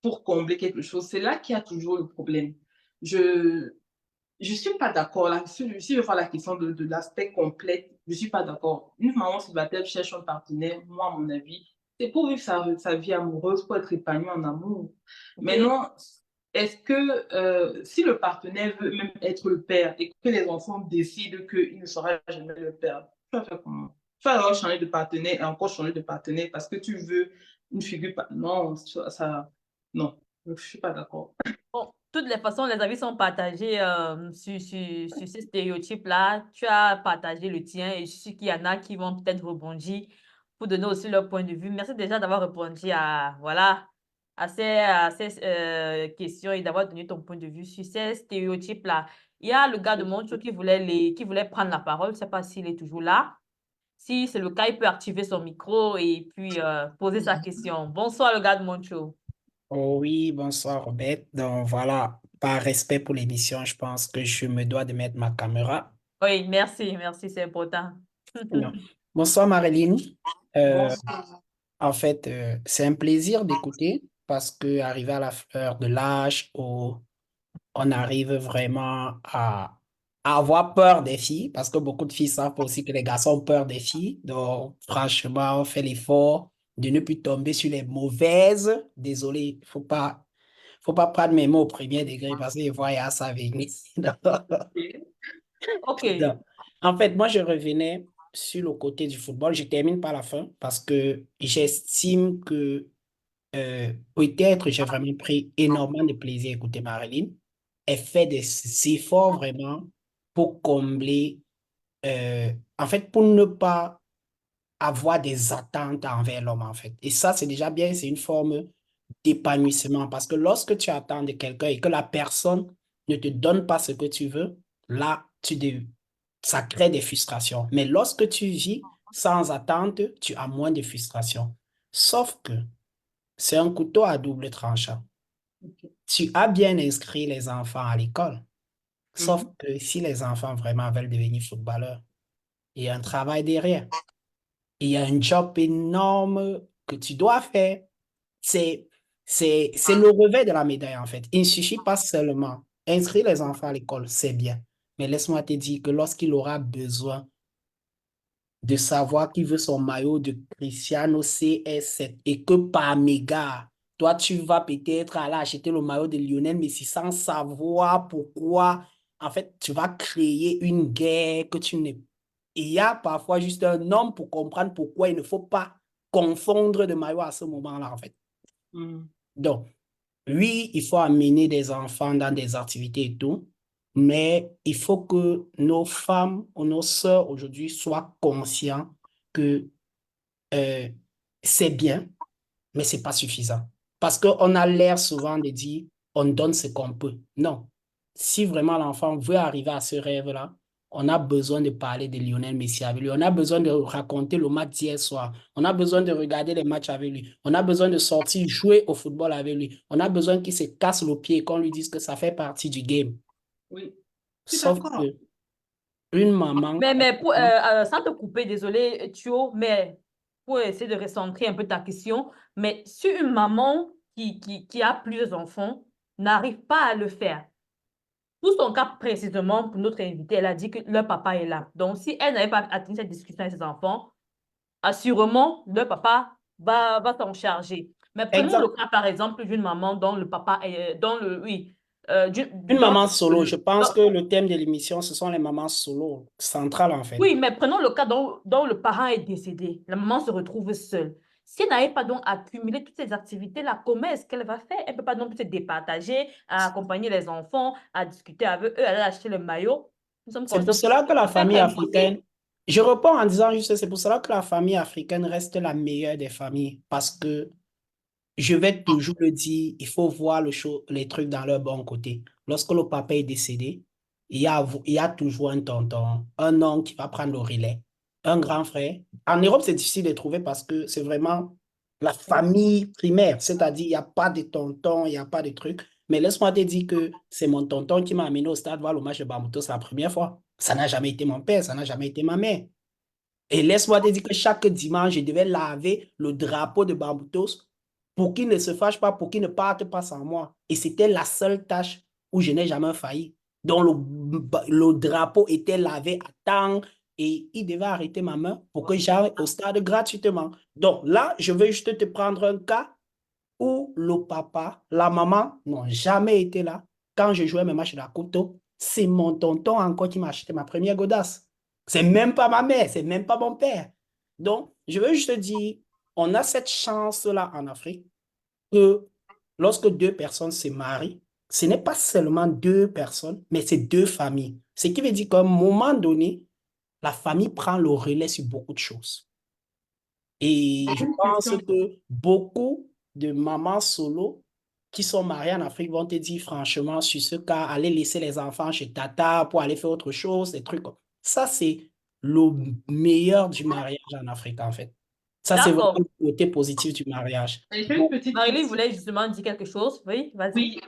pour combler quelque chose, c'est là qu'il y a toujours le problème. Je je suis pas d'accord là. Si je vois la question de l'aspect complet, je suis pas d'accord. Une maman célibataire cherche un partenaire, moi, à mon avis, c'est pour vivre sa vie amoureuse, pour être épanouie en amour. OK. Maintenant, est-ce que si le partenaire veut même être le père et que les enfants décident qu'il ne sera jamais le père, tu vas faire comment? Tu vas alors changer de partenaire et encore changer de partenaire parce que tu veux une figure. Non, non, je suis pas d'accord. Bon, toutes les façons, les avis sont partagés sur ces stéréotypes-là. Tu as partagé le tien et je suis qu'il y en a qui vont peut-être rebondir pour donner aussi leur point de vue. Merci déjà d'avoir répondu à, voilà, à ces questions et d'avoir donné ton point de vue sur ces stéréotypes-là. Il y a le gars de Moncho qui voulait prendre la parole. Je ne sais pas s'il est toujours là. Si c'est le cas, il peut activer son micro et puis poser sa question. Bonsoir, le gars de Moncho. Oh oui, bonsoir Robert. Donc voilà, par respect pour l'émission, je pense que je me dois de mettre ma caméra. Oui, merci, merci, c'est important. Non. Bonsoir Marilyn. Euh, Bonsoir. En fait, c'est un plaisir d'écouter parce que arrivé à la fleur de l'âge où on arrive vraiment à avoir peur des filles, parce que beaucoup de filles savent aussi que les garçons ont peur des filles. Donc franchement, on fait l'effort de ne plus tomber sur les mauvaises. Désolé, faut pas prendre mes mots au premier degré parce que je vois ça venir. OK. Donc, en fait, moi, je revenais sur le côté du football. Je termine par la fin parce que j'estime que peut-être j'ai vraiment pris énormément de plaisir à écouter Marilyn. Elle fait des efforts vraiment pour combler, en fait, pour ne pas avoir des attentes envers l'homme, en fait. Et ça, c'est déjà bien, c'est une forme d'épanouissement. Parce que lorsque tu attends de quelqu'un et que la personne ne te donne pas ce que tu veux, là, ça crée des frustrations. Mais lorsque tu vis sans attente, tu as moins de frustrations. Sauf que c'est un couteau à double tranchant. Tu as bien inscrit les enfants à l'école. Sauf Mhm. que si les enfants vraiment veulent devenir footballeurs, il y a un travail derrière. Il y a un job énorme que tu dois faire. C'est, c'est le revers de la médaille, en fait. Il ne suffit pas seulement inscrire les enfants à l'école, c'est bien. Mais laisse-moi te dire que lorsqu'il aura besoin de savoir qui veut son maillot de Cristiano CS7 et que par mégarde, toi, tu vas peut-être aller acheter le maillot de Lionel Messi sans savoir pourquoi. En fait, tu vas créer une guerre que tu n'es. Il y a parfois juste un homme pour comprendre pourquoi il ne faut pas confondre de maillot à ce moment-là, en fait. Mhm. Donc, oui, il faut amener des enfants dans des activités et tout, mais il faut que nos femmes ou nos sœurs aujourd'hui soient conscients que euh, c'est bien, mais c'est pas suffisant. Parce qu'on a l'air souvent de dire on donne ce qu'on peut. Non. si vraiment l'enfant veut arriver à ce rêve-là, on a besoin de parler de Lionel Messi avec lui. On a besoin de raconter le match d'hier soir. On a besoin de regarder les matchs avec lui. On a besoin de sortir jouer au football avec lui. On a besoin qu'il se casse le pied et qu'on lui dise que ça fait partie du game. Oui, je suis Sauf d'accord. que une maman, Mais sans te couper, désolé, Thio, mais pour essayer de recentrer un peu ta question, mais si une maman qui a plusieurs enfants n'arrive pas à le faire, pour son cas précisément, pour notre invité, elle a dit que leur papa est là. Donc, si elle n'avait pas atteint cette discussion avec ses enfants, assurément, leur papa va s'en charger. Mais prenons le exact, cas, par exemple, d'une maman dont le papa est, oui, une dont maman solo, je pense dont- que le thème de l'émission, ce sont les mamans solo, centrales en fait. oui, mais prenons le cas dont le parent est décédé. La maman se retrouve seule. Si elle n'arrive pas donc à accumuler toutes ces activités-là, comment est-ce qu'elle va faire? Elle ne peut pas non plus se départager, à accompagner les enfants, à discuter avec eux, à aller acheter le maillot. Nous sommes C'est pour conscients que cela que la c'est presque famille impossible. africaine, je réponds en disant juste, c'est pour cela que la famille africaine reste la meilleure des familles, parce que je vais toujours le dire, il faut voir les trucs dans leur bon côté. Lorsque le papa est décédé, il y a toujours un tonton, un oncle qui va prendre le relais, un grand frère. En Europe, c'est difficile de trouver parce que c'est vraiment la famille primaire, c'est-à-dire il n'y a pas de tonton, il n'y a pas de trucs. Mais laisse-moi te dire que c'est mon tonton qui m'a amené au stade voir le match de Bamoutos la première fois. Ça n'a jamais été mon père, ça n'a jamais été ma mère. Et laisse-moi te dire que chaque dimanche, je devais laver le drapeau de Bamboutos pour qu'il ne se fâche pas, pour qu'il ne parte pas sans moi. Et c'était la seule tâche où je n'ai jamais failli. Donc le drapeau était lavé à temps et il devait arrêter ma main pour que j'aille au stade gratuitement. Donc là, je vais juste te prendre un cas où le papa, la maman n'ont jamais été là. Quand je jouais mes matchs de la couteau, c'est mon tonton encore qui m'a acheté ma première godasse. C'est même pas ma mère, c'est même pas mon père. Donc, je veux juste te dire, on a cette chance-là en Afrique que lorsque deux personnes se marient, ce n'est pas seulement deux personnes, mais c'est deux familles. Ce qui veut dire qu'à un moment donné, la famille prend le relais sur beaucoup de choses. Et je Une pense question. que beaucoup de mamans solo qui sont mariées en Afrique vont te dire franchement sur ce cas, aller laisser les enfants chez Tata pour aller faire autre chose, des trucs comme ça. C'est le meilleur du mariage en Afrique, en fait. Ça, c'est vraiment D'accord. le côté positif du mariage. Et j'ai une Donc, petite Marilyn question. voulait justement dire quelque chose. Oui, vas-y. Oui,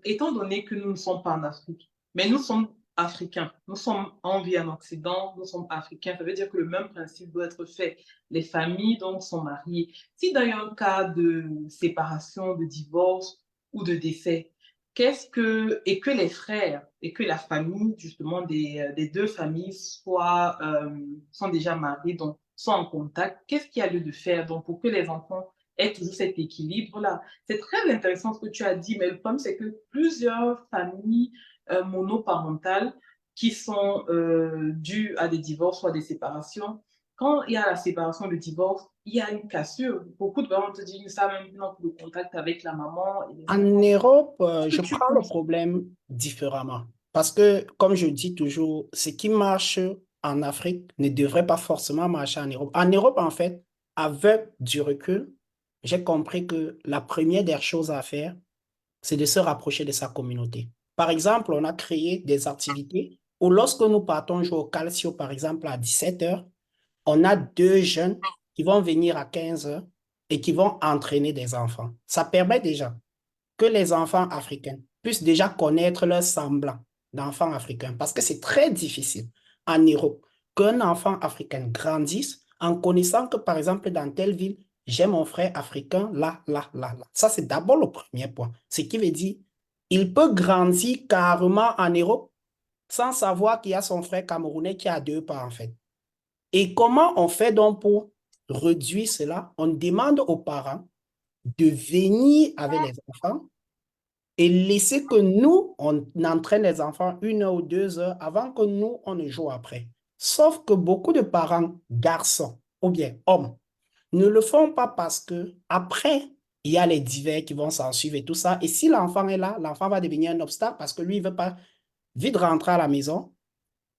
étant donné que nous ne sommes pas en Afrique, mais nous sommes africains, nous sommes en vie en Occident, nous sommes africains, ça veut dire que le même principe doit être fait. Les familles donc sont mariées. Si dans un cas de séparation, de divorce ou de décès, et que les frères et que la famille justement des deux familles sont déjà mariés, donc sont en contact, qu'est-ce qu'il y a lieu de faire donc pour que les enfants aient toujours cet équilibre-là? C'est très intéressant ce que tu as dit, mais le problème, c'est que plusieurs familles monoparentales qui sont dues à des divorces ou à des séparations, quand il y a la séparation, le divorce, il y a une cassure. Beaucoup de parents te disent ça, même non plus le contact avec la maman et les en enfants. Europe, Qu'est-ce je que tu prends le penses? problème différemment. Parce que, comme je dis toujours, ce qui marche en Afrique ne devrait pas forcément marcher en Europe. En Europe, en fait, avec du recul, j'ai compris que la première des choses à faire, c'est de se rapprocher de sa communauté. Par exemple, on a créé des activités où lorsque nous partons jouer au calcio, par exemple, à 17 heures, on a deux jeunes qui vont venir à 15 heures et qui vont entraîner des enfants. Ça permet déjà que les enfants africains puissent déjà connaître leur semblant d'enfants africains parce que c'est très difficile en Europe qu'un enfant africain grandisse en connaissant que, par exemple, dans telle ville, j'ai mon frère africain là, là, là, là. Ça, c'est d'abord le premier point. Ce qui veut dire, il peut grandir carrément en Europe sans savoir qu'il y a son frère camerounais qui a deux parents, en fait. Et comment on fait donc pour réduire cela? On demande aux parents de venir avec les enfants et laisser que nous, on entraîne les enfants 1 heure ou 2 heures avant que nous, on ne joue après. Sauf que beaucoup de parents, garçons ou bien hommes, ne le font pas parce que après, il y a les divers qui vont s'en suivre et tout ça. Et si l'enfant est là, l'enfant va devenir un obstacle parce que lui, il ne veut pas vite rentrer à la maison.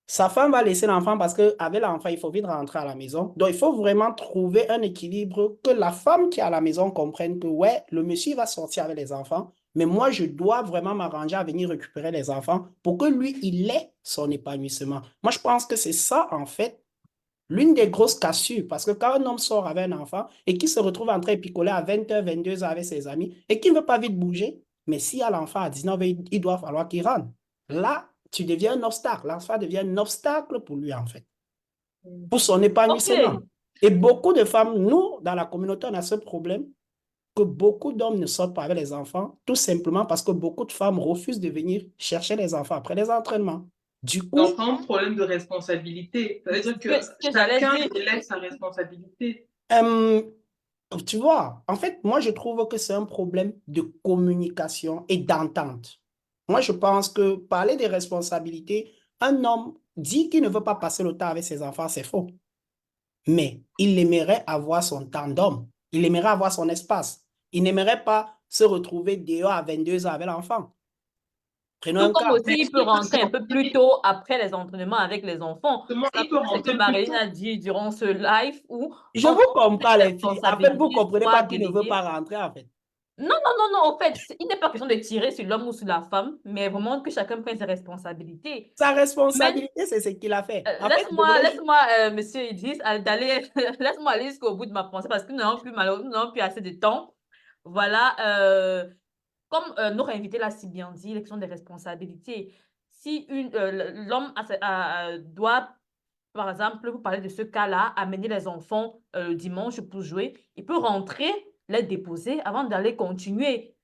Sa femme va laisser l'enfant parce qu'avec l'enfant, il faut vite rentrer à la maison. Donc, il faut vraiment trouver un équilibre que la femme qui est à la maison comprenne que, ouais, le monsieur il va sortir avec les enfants, Mais moi, je dois vraiment m'arranger à venir récupérer les enfants pour que lui, il ait son épanouissement. Moi, je pense que c'est ça, en fait, l'une des grosses cassures. Parce que quand un homme sort avec un enfant et qui se retrouve en train de picoler à 20h, 22h avec ses amis et qui ne veut pas vite bouger, mais si à l'enfant à 19h, il doit falloir qu'il rentre. Là, tu deviens un obstacle. L'enfant devient un obstacle pour lui, en fait, pour son épanouissement. Ok. Et beaucoup de femmes, nous, dans la communauté, on a ce problème que beaucoup d'hommes ne sortent pas avec les enfants, tout simplement parce que beaucoup de femmes refusent de venir chercher les enfants après les entraînements. Du coup, Donc, c'est un problème de responsabilité. Ça veut dire que Ce que j'allais chacun dire. élève sa responsabilité. euh, tu vois, en fait, moi, je trouve que c'est un problème de communication et d'entente. Moi, je pense que parler des responsabilités, un homme dit qu'il ne veut pas passer le temps avec ses enfants, c'est faux. Mais il aimerait avoir son temps d'homme. Il aimerait avoir son espace. Il n'aimerait pas se retrouver dehors à 22h avec l'enfant. Prenons Tout un comme cas. aussi, Mais il peut rentrer un peu plus tôt après les entraînements avec les enfants. justement, Ça il peut peut être ce que rentrer plus Marilyn tôt. a dit durant ce live où Je on vous comprends, les les filles. En fait, vous ne responsabilités comprenez soient pas qu'il ne veut déléguées. pas rentrer, en fait. Non, non, non, non, en fait, il n'est pas question de tirer sur l'homme ou sur la femme, mais vraiment que chacun prenne ses responsabilités. Sa Mais responsabilité, c'est ce qu'il a fait. En fait, je voulais juste... Monsieur Idriss, d'aller, laisse-moi aller jusqu'au bout de ma pensée parce que nous n'avons plus malheureusement, nous n'avons plus assez de temps. Voilà, comme notre invité l'a si bien dit, l'élection des responsabilités. Si l'homme doit, par exemple, vous parlez de ce cas-là, amener les enfants le dimanche pour jouer, il peut rentrer, les déposer avant d'aller continuer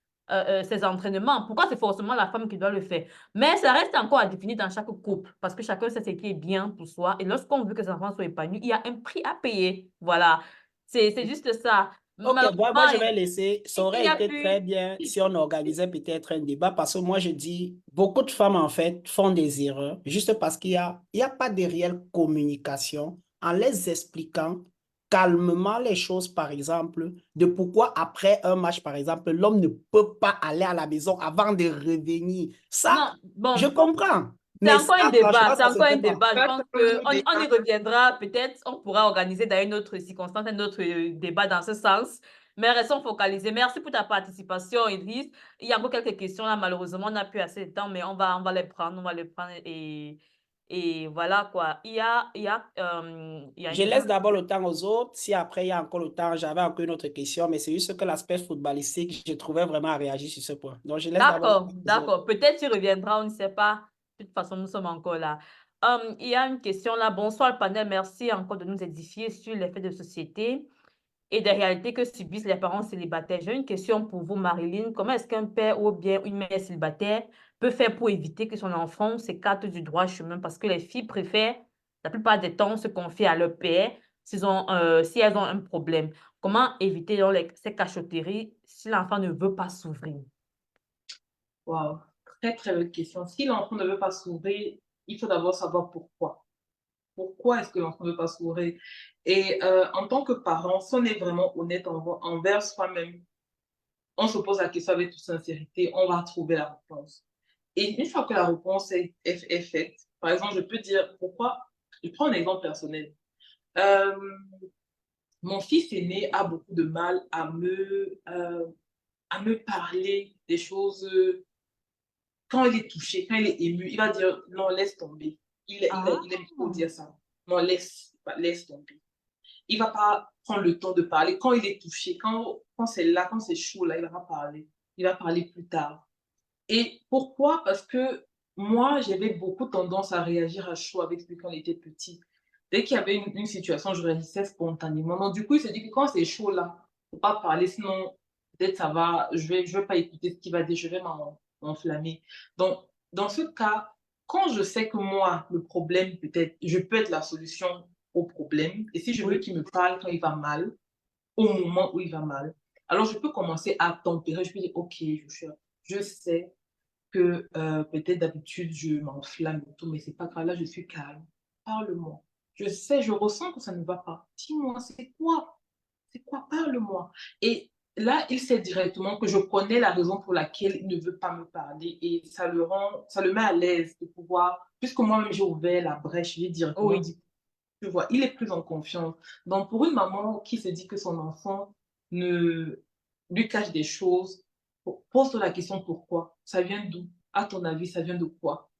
ses entraînements. Pourquoi c'est forcément la femme qui doit le faire? Mais ça reste encore à définir dans chaque couple parce que chacun sait ce qui est bien pour soi. Et lorsqu'on veut que ses enfants soient épanouis, il y a un prix à payer. Voilà, c'est juste ça. Ok, moi, je Malheureusement, vais laisser. Ça il aurait y a été très plus. bien si on organisait peut-être un débat parce que moi, je dis, beaucoup de femmes, en fait, font des erreurs juste parce il y a pas de réelle communication en les expliquant calmement les choses, par exemple, de pourquoi après un match, par exemple, l'homme ne peut pas aller à la maison avant de revenir. Ça, Non, je bon, comprends. c'est Mais ça, encore un débat, franchement, c'est ça se encore un fait pas. débat. Je Ça, pense c'est un qu'on autre on y débat. reviendra. Peut-être on pourra organiser dans une autre circonstance, un autre débat dans ce sens. Mais restons focalisés. Merci pour ta participation, Idriss. Il y a encore quelques questions là. Malheureusement, on n'a plus assez de temps, mais on va les prendre. On va les prendre et voilà quoi. Il y a une Je question. laisse d'abord le temps aux autres. Si après il y a encore le temps, j'avais encore une autre question, mais c'est juste que l'aspect footballistique, je trouvais vraiment à réagir sur ce point. Donc, je laisse d'abord le D'accord, temps aux autres. d'accord. Peut-être tu reviendras, on ne sait pas. De toute façon, nous sommes encore là. Il y a une question là. Bonsoir, le panel. Merci encore de nous édifier sur les faits de société et des réalités que subissent les parents célibataires. J'ai une question pour vous, Marilyn. Comment est-ce qu'un père ou bien une mère célibataire peut faire pour éviter que son enfant s'écarte du droit chemin? Parce que les filles préfèrent, la plupart des temps, se confier à leur père si elles ont un problème. Comment éviter donc, ces cachotteries si l'enfant ne veut pas s'ouvrir? Wow, très très bonne question. Si l'enfant ne veut pas s'ouvrir, il faut d'abord savoir pourquoi. Pourquoi est-ce que l'enfant ne veut pas s'ouvrir? Et en tant que parent, si on est vraiment honnête envers soi-même, on se pose la question avec toute sincérité, on va trouver la réponse. Et une fois que la réponse est faite, par exemple, je peux dire pourquoi. Je prends un exemple personnel. Euh, Mon fils aîné a beaucoup de mal à me parler des choses. Quand il est touché, quand il est ému, il va dire non, laisse tomber. Ah, Il aime trop dire ça. Non, laisse tomber. Il ne va pas prendre le temps de parler. Quand il est touché, quand c'est là, quand c'est chaud, là, il va pas parler. Il va parler plus tard. Et pourquoi? Parce que moi, j'avais beaucoup tendance à réagir à chaud avec lui quand il était petit. Dès qu'il y avait une situation, je réagissais spontanément. Donc, du coup, il se dit que quand c'est chaud là, il ne faut pas parler, sinon peut-être ça va, je vais pas écouter ce qu'il va dire, je vais m'enflammer. Donc, dans ce cas, quand je sais que moi, le problème, peut-être, je peux être la solution au problème, et si je veux oui. qu'il me parle quand il va mal, au moment où il va mal, alors je peux commencer à tempérer, je peux dire, ok, je sais que peut-être d'habitude je m'enflamme et tout, mais c'est pas grave, là je suis calme. Parle-moi. Je sais, je ressens que ça ne va pas. Dis-moi, c'est quoi? C'est quoi? Parle-moi. Et là, il sait directement que je connais la raison pour laquelle il ne veut pas me parler et ça le met à l'aise de pouvoir, puisque moi-même j'ai ouvert la brèche, j'ai directement Oui. dit, tu vois, il est plus en confiance. Donc pour une maman qui se dit que son enfant ne lui cache des choses, Pose-toi la question pourquoi. Ça vient d'où? À ton avis, ça vient de quoi?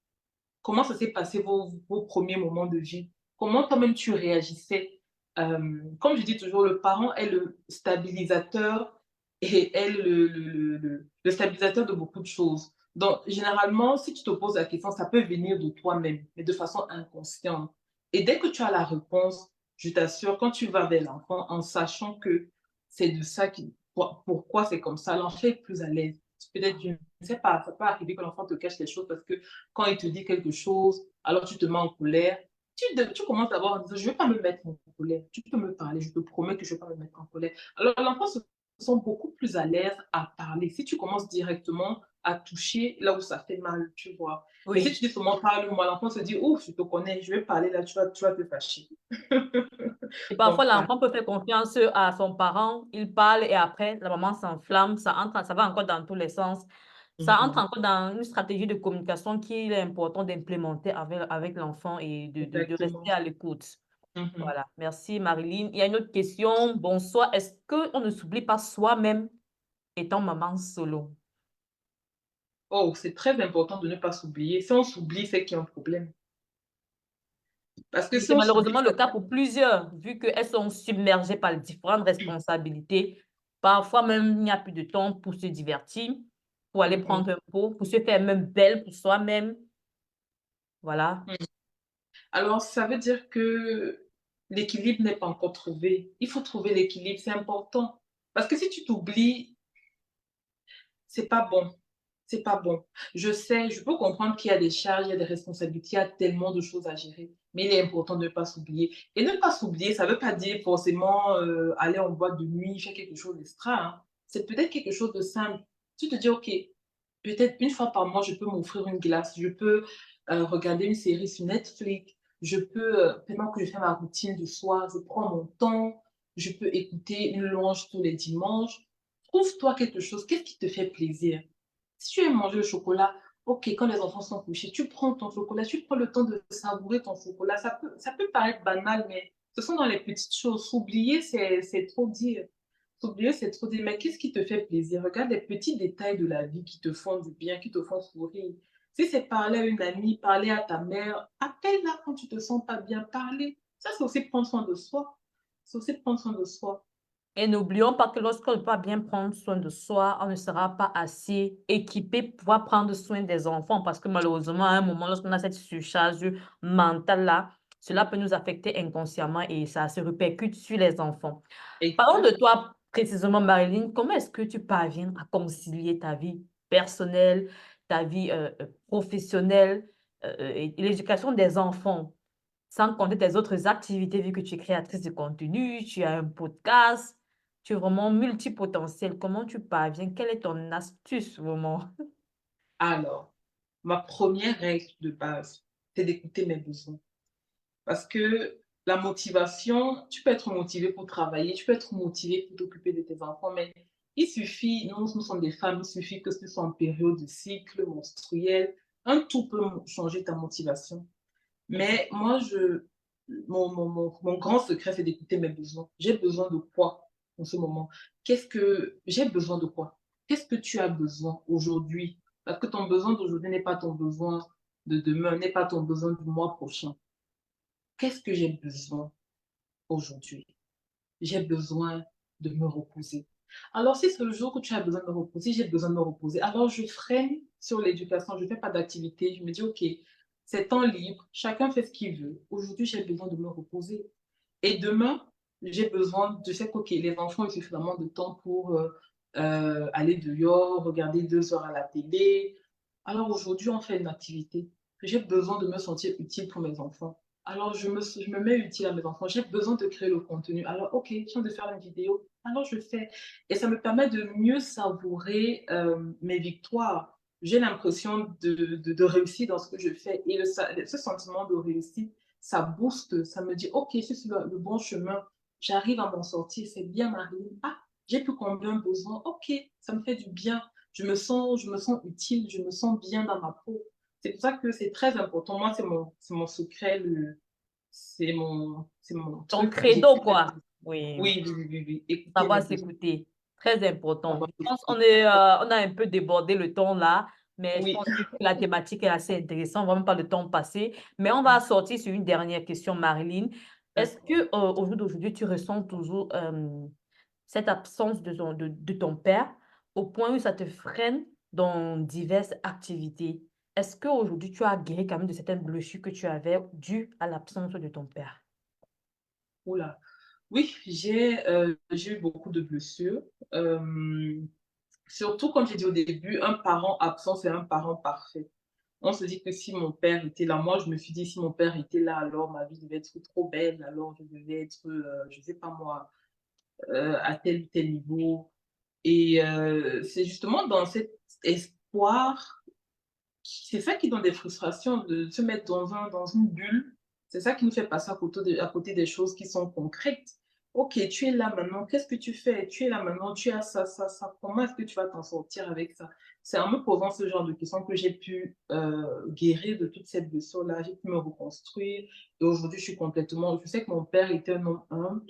Comment ça s'est passé vos premiers moments de vie? Comment toi-même tu réagissais? Comme je dis toujours, le parent est le stabilisateur et est le stabilisateur de beaucoup de choses. Donc, généralement, si tu te poses la question, ça peut venir de toi-même, mais de façon inconsciente. Et dès que tu as la réponse, je t'assure, quand tu vas vers l'enfant en sachant que c'est de ça pourquoi c'est comme ça, l'enfant est plus à l'aise. Peut-être, je ne sais pas, ça peut arriver que l'enfant te cache des choses parce que quand il te dit quelque chose, alors tu te mets en colère. Tu commences d'abord en disant, je ne vais pas me mettre en colère. Tu peux me parler, je te promets que je ne vais pas me mettre en colère. Alors l'enfant se sent beaucoup plus à l'aise à parler. Si tu commences directement à toucher là où ça fait mal, tu vois. Mais si Oui. tu dis seulement parle-moi, l'enfant se dit, ouf, je te connais, je vais parler là, tu vas te fâcher. Et parfois, Donc, l'enfant peut faire confiance à son parent, il parle et après, la maman s'enflamme, ça va encore dans tous les sens. Ça entre mhm, encore dans une stratégie de communication qu'il est important d'implémenter avec l'enfant et de rester exactement. à l'écoute. Mhm. Voilà, merci Marilyn. Il y a une autre question. Bonsoir, est-ce qu'on ne s'oublie pas soi-même étant maman solo? Oh, c'est très important de ne pas s'oublier. Si on s'oublie, c'est qu'il y a un problème. Parce que Oui, si c'est on s'oublie, malheureusement le cas pour plusieurs, vu qu'elles sont submergées par différentes responsabilités. Parfois même, il n'y a plus de temps pour se divertir, pour aller mhm, prendre un pot, pour se faire même belle pour soi-même. Voilà. mhm. Alors, ça veut dire que l'équilibre n'est pas encore trouvé. Il faut trouver l'équilibre, c'est important. Parce que si tu t'oublies, c'est pas bon. C'est pas bon. Je sais, je peux comprendre qu'il y a des charges, il y a des responsabilités, il y a tellement de choses à gérer. Mais il est important de ne pas s'oublier. Et ne pas s'oublier, ça ne veut pas dire forcément aller en boîte de nuit, faire quelque chose d'extra, hein. C'est peut-être quelque chose de simple. Tu te dis, OK, peut-être une fois par mois, je peux m'offrir une glace, je peux regarder une série sur Netflix, je peux, pendant que je fais ma routine du soir, je prends mon temps, je peux écouter une louange tous les dimanches. Trouve-toi quelque chose, qu'est-ce qui te fait plaisir? Si tu aimes manger le chocolat, ok, quand les enfants sont couchés, tu prends ton chocolat, tu prends le temps de savourer ton chocolat. Ça peut paraître banal, mais ce sont dans les petites choses. S'oublier, c'est trop dire. S'oublier, c'est trop dire. Mais qu'est-ce qui te fait plaisir? Regarde les petits détails de la vie qui te font du bien, qui te font sourire. Si c'est parler à une amie, parler à ta mère, appelle-la quand tu te sens pas bien, parler. Ça, c'est aussi prendre soin de soi. C'est aussi prendre soin de soi. Et n'oublions pas que lorsqu'on ne peut pas bien prendre soin de soi, on ne sera pas assez équipé pour pouvoir prendre soin des enfants parce que malheureusement, à un moment, lorsqu'on a cette surcharge mentale-là, cela peut nous affecter inconsciemment et ça se répercute sur les enfants. Parlons de Exact. toi précisément, Marilyn. Comment est-ce que tu parviens à concilier ta vie personnelle, ta vie professionnelle et l'éducation des enfants, sans compter tes autres activités, vu que tu es créatrice de contenu, tu as un podcast, tu es vraiment multipotentiel. Comment tu parviens? Quelle est ton astuce, vraiment? Alors, ma première règle de base, c'est d'écouter mes besoins. Parce que la motivation, tu peux être motivé pour travailler, tu peux être motivé pour t'occuper de tes enfants, mais il suffit, nous sommes des femmes, il suffit que ce soit en période de cycle menstruel, un tout peut changer ta motivation. Mais moi, mon grand secret, c'est d'écouter mes besoins. J'ai besoin de quoi en ce moment? J'ai besoin de quoi? Qu'est-ce que tu as besoin aujourd'hui? Parce que ton besoin d'aujourd'hui n'est pas ton besoin de demain, n'est pas ton besoin du mois prochain. Qu'est-ce que j'ai besoin aujourd'hui? J'ai besoin de me reposer. Alors, si c'est le jour où tu as besoin de me reposer, j'ai besoin de me reposer. Alors, je freine sur l'éducation, je ne fais pas d'activité. Je me dis, OK, c'est temps libre, chacun fait ce qu'il veut. Aujourd'hui, j'ai besoin de me reposer. Et demain, j'ai besoin de faire, OK, les enfants ont suffisamment de temps pour aller dehors, regarder 2 heures à la télé. Alors, aujourd'hui, on fait une activité. J'ai besoin de me sentir utile pour mes enfants. Alors, je me mets utile à mes enfants. J'ai besoin de créer le contenu. Alors, OK, je viens de faire une vidéo. Alors, je fais. Et ça me permet de mieux savourer mes victoires. J'ai l'impression de réussir dans ce que je fais. Et ce sentiment de réussite, ça booste. Ça me dit, OK, je suis sur le bon chemin. J'arrive à m'en sortir. C'est bien, Marie. Ah, j'ai plus combien besoin. OK, ça me fait du bien. Je me sens utile. Je me sens bien dans ma peau. C'est pour ça que c'est très important. Moi, c'est mon secret, c'est mon Ton truc. credo, quoi. Oui, Oui, oui, oui, oui, oui. Écoutez mes savoir besoins. s'écouter. Très important. Avoir Je des- pense qu'on on a un peu débordé le temps là, mais je Oui, pense que la thématique est assez intéressante. On va même pas le temps passer. Mais on va sortir sur une dernière question, Marilyn. Est-ce d'accord. que au jour d'aujourd'hui, tu ressens toujours cette absence de ton père au point où ça te freine dans diverses activités? Est-ce qu'aujourd'hui, tu as guéri quand même de certaines blessures que tu avais dues à l'absence de ton père? Oula. Oui, j'ai eu beaucoup de blessures. Surtout, comme j'ai dit au début, un parent absent, c'est un parent parfait. On se dit que si mon père était là, moi je me suis dit si mon père était là, alors ma vie devait être trop belle, alors je devais être, je sais pas moi, à tel ou tel niveau. Et c'est justement dans cet espoir, c'est ça qui donne des frustrations, de se mettre dans une bulle. C'est ça qui nous fait passer à côté des choses qui sont concrètes. Ok, tu es là maintenant, qu'est-ce que tu fais? Tu es là maintenant, tu as ça, ça, ça. Comment est-ce que tu vas t'en sortir avec ça? C'est en me posant ce genre de questions que j'ai pu guérir de toute cette blessure-là, j'ai pu me reconstruire. Et aujourd'hui, je sais que mon père était un homme humble.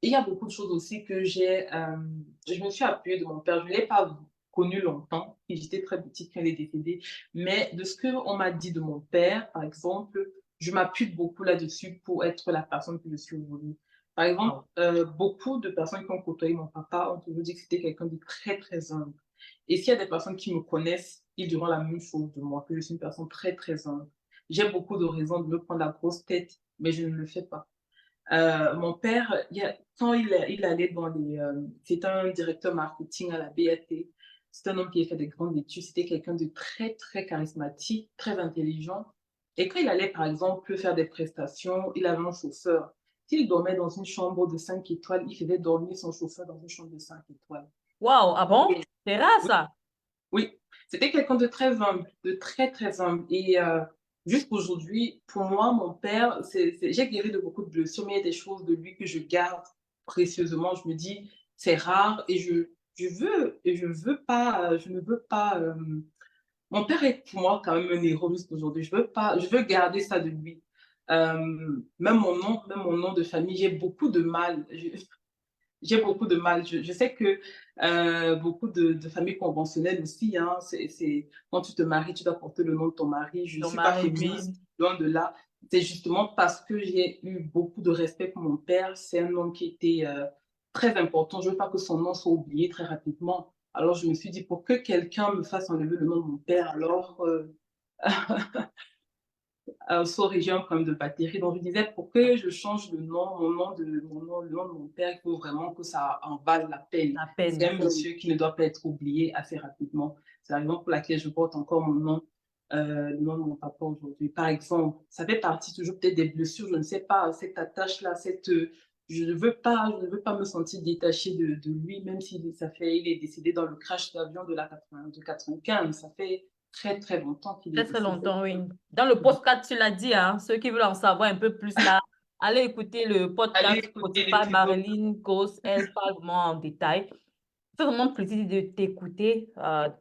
Il y a beaucoup de choses aussi que je me suis appuyée de mon père. Je ne l'ai pas connu longtemps, et j'étais très petite quand il est décédé. Mais de ce qu'on m'a dit de mon père, par exemple, je m'appuie beaucoup là-dessus pour être la personne que je suis aujourd'hui. Par exemple, beaucoup de personnes qui ont côtoyé mon papa ont toujours dit que c'était quelqu'un de très, très humble. Et s'il y a des personnes qui me connaissent, ils diront la même chose de moi, que je suis une personne très, très humble. J'ai beaucoup de raisons de me prendre la grosse tête, mais je ne le fais pas. Mon père, quand il allait dans c'est un directeur marketing à la BAT. C'est un homme qui a fait des grandes études. C'était quelqu'un de très, très charismatique, très intelligent. Et quand il allait, par exemple, faire des prestations, il avait un chauffeur. S'il dormait dans une chambre de 5 étoiles, il faisait dormir son chauffeur dans une chambre de 5 étoiles. Waouh, ah bon? Et C'est rare oui, ça. oui, c'était quelqu'un de très humble, de très, très humble. Et jusqu'aujourd'hui, pour moi, mon père, j'ai guéri de beaucoup de blessures, mais il y a des choses de lui que je garde précieusement. Je me dis, c'est rare et je ne veux pas. Mon père est pour moi quand même un héros jusqu'aujourd'hui. Je veux garder ça de lui. Même mon nom de famille, j'ai beaucoup de mal. J'ai beaucoup de mal. Je sais que beaucoup de familles conventionnelles aussi, hein, quand tu te maries, tu dois porter le nom de ton mari. Je ne Ton suis pas mari, oui. féministe, loin de là. C'est justement parce que j'ai eu beaucoup de respect pour mon père. C'est un homme qui était très important. Je ne veux pas que son nom soit oublié très rapidement. Alors je me suis dit, pour que quelqu'un me fasse enlever le nom de mon père, alors sorry, j'ai un problème de batterie. Donc, je disais, pour que je change le nom, le nom de mon père, il faut vraiment que ça en vale la peine. À C'est peine. un monsieur qui ne doit pas être oublié assez rapidement. C'est la raison pour laquelle je porte encore mon nom, le nom de mon papa aujourd'hui. Par exemple, ça fait partie toujours peut-être des blessures, je ne sais pas, cette attache-là, je ne veux pas me sentir détachée de lui, même s'il il est décédé dans le crash d'avion de 95. Ça fait très, très longtemps qu'il est Très, très décédé. longtemps, oui. Dans le podcast, tu l'as dit, hein, ceux qui veulent en savoir un peu plus là, allez écouter le Allez podcast écouter Spotify l'épisode. Marilyn Cause. Elle parle vraiment en détail. Ça fait vraiment plaisir de t'écouter,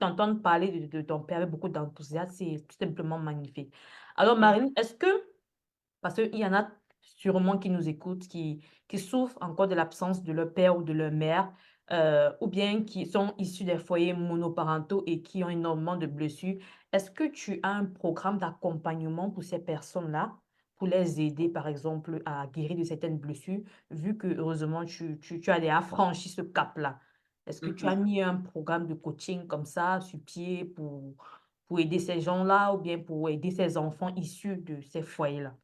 t'entendre parler de ton père avec beaucoup d'enthousiasme. C'est tout simplement magnifique. Alors, Marilyn, est-ce que, parce qu'il y en a sûrement qui nous écoutent, qui souffrent encore de l'absence de leur père ou de leur mère, ou bien qui sont issus des foyers monoparentaux et qui ont énormément de blessures, est-ce que tu as un programme d'accompagnement pour ces personnes-là, pour les aider, par exemple, à guérir de certaines blessures, vu que, heureusement, tu as déjà franchi ce cap-là? Est-ce que tu as Mhm. mis un programme de coaching comme ça sur pied pour aider ces gens-là ou bien pour aider ces enfants issus de ces foyers-là?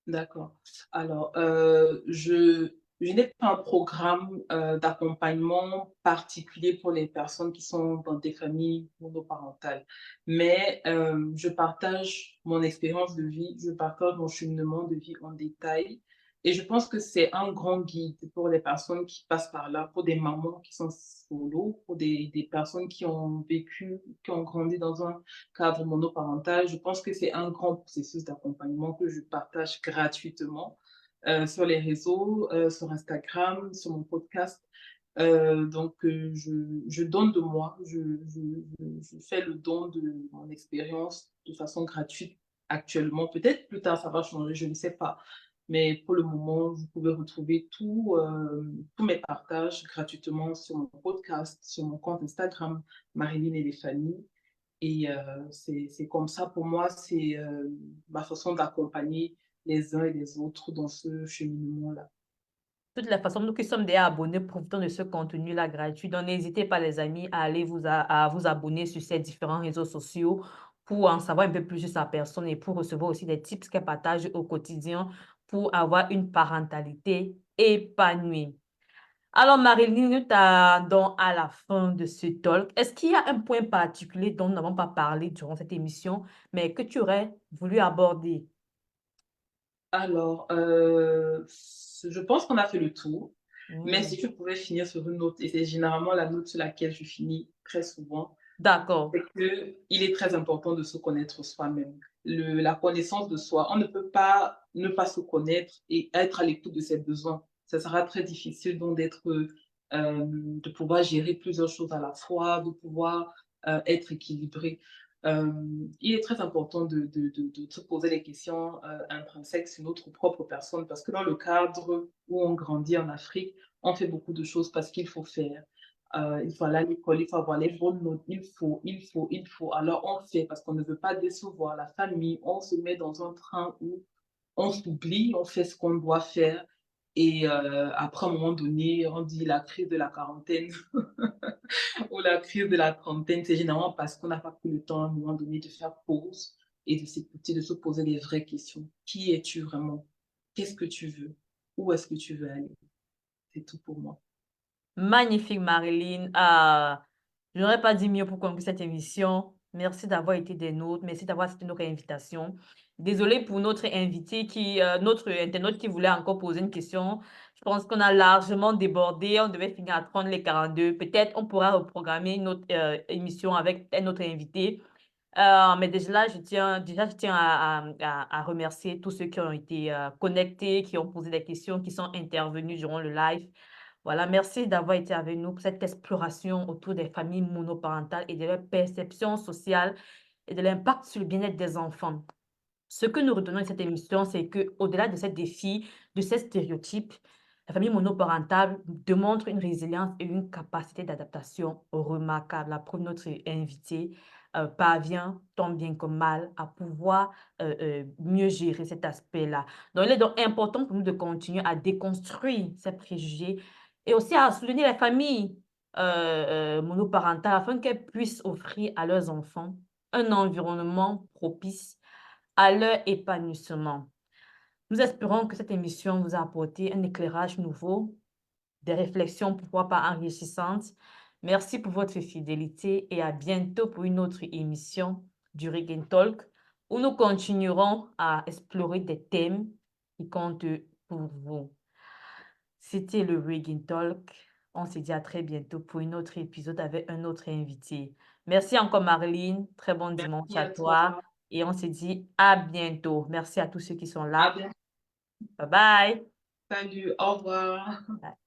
D'accord. Alors, je n'ai pas un programme d'accompagnement particulier pour les personnes qui sont dans des familles monoparentales, mais je partage mon expérience de vie, je partage mon cheminement de vie en détail, et je pense que c'est un grand guide pour les personnes qui passent par là, pour des mamans qui sont solo, pour des personnes qui ont vécu, qui ont grandi dans un cadre monoparental. Je pense que c'est un grand processus d'accompagnement que je partage gratuitement sur les réseaux, sur Instagram, sur mon podcast. Je donne de moi, je fais le don de mon expérience de façon gratuite actuellement. Peut-être plus tard, ça va changer, je ne sais pas. Mais pour le moment, vous pouvez retrouver tous mes partages gratuitement sur mon podcast, sur mon compte Instagram, Marilyn et les familles. Et c'est comme ça, pour moi, c'est ma façon d'accompagner les uns et les autres dans ce cheminement-là. De toutes les façons, nous qui sommes déjà abonnés, profitons de ce contenu-là gratuit. Donc, n'hésitez pas, les amis, à aller à vous abonner sur ces différents réseaux sociaux pour en savoir un peu plus sur sa personne et pour recevoir aussi des tips qu'elle partage au quotidien pour avoir une parentalité épanouie. Alors, Marilyn, nous t'attendons à la fin de ce talk. Est-ce qu'il y a un point particulier dont nous n'avons pas parlé durant cette émission, mais que tu aurais voulu aborder? Alors, je pense qu'on a fait le tour, mais si je pouvais finir sur une note, et c'est généralement la note sur laquelle je finis très souvent, D'accord. c'est qu'il est très important de se connaître soi-même. La connaissance de soi, on ne peut pas ne pas se connaître et être à l'écoute de ses besoins. Ça sera très difficile donc de pouvoir gérer plusieurs choses à la fois, de pouvoir être équilibré. Il est très important de se poser les questions intrinsèques sur notre propre personne parce que dans le cadre où on grandit en Afrique, on fait beaucoup de choses parce qu'il faut faire. Il faut aller à l'école, il faut avoir les bonnes notes, il faut. Alors on fait parce qu'on ne veut pas décevoir la famille, on se met dans un train où on s'oublie, on fait ce qu'on doit faire et après, à un moment donné, on dit la crise de la quarantaine ou la crise de la trentaine, c'est généralement parce qu'on n'a pas pris le temps à un moment donné de faire pause et de s'écouter, de se poser les vraies questions. Qui es-tu vraiment? Qu'est-ce que tu veux? Où est-ce que tu veux aller? C'est tout pour moi. Magnifique, Marilyn. Je n'aurais pas dit mieux pour conclure cette émission. Merci d'avoir été des nôtres. Merci d'avoir accepté notre invitation. Désolée pour notre invité notre internaute qui voulait encore poser une question. Je pense qu'on a largement débordé. On devait finir à 30 les 42. Peut-être on pourra reprogrammer une autre émission avec un autre invité. Mais déjà, je tiens à remercier tous ceux qui ont été connectés, qui ont posé des questions, qui sont intervenus durant le live. Voilà, merci d'avoir été avec nous pour cette exploration autour des familles monoparentales et de leur perception sociale et de l'impact sur le bien-être des enfants. Ce que nous retenons de cette émission, c'est qu'au-delà de ces défis, de ces stéréotypes, la famille monoparentale démontre une résilience et une capacité d'adaptation remarquable. La preuve, notre invité parvient, tant bien que mal, à pouvoir mieux gérer cet aspect-là. Donc, il est donc important pour nous de continuer à déconstruire ces préjugés et aussi à soutenir les familles monoparentales afin qu'elles puissent offrir à leurs enfants un environnement propice à leur épanouissement. Nous espérons que cette émission vous a apporté un éclairage nouveau, des réflexions pourquoi pas enrichissantes. Merci pour votre fidélité et à bientôt pour une autre émission du Reggae Talk où nous continuerons à explorer des thèmes qui comptent pour vous. C'était le Reggae Talk. On se dit à très bientôt pour un autre épisode avec un autre invité. Merci encore, Marilyn. Très bon dimanche Merci à à toi. toi. Et on se dit à bientôt. Merci à tous ceux qui sont À là. bientôt. Bye bye. Salut, au revoir. Bye.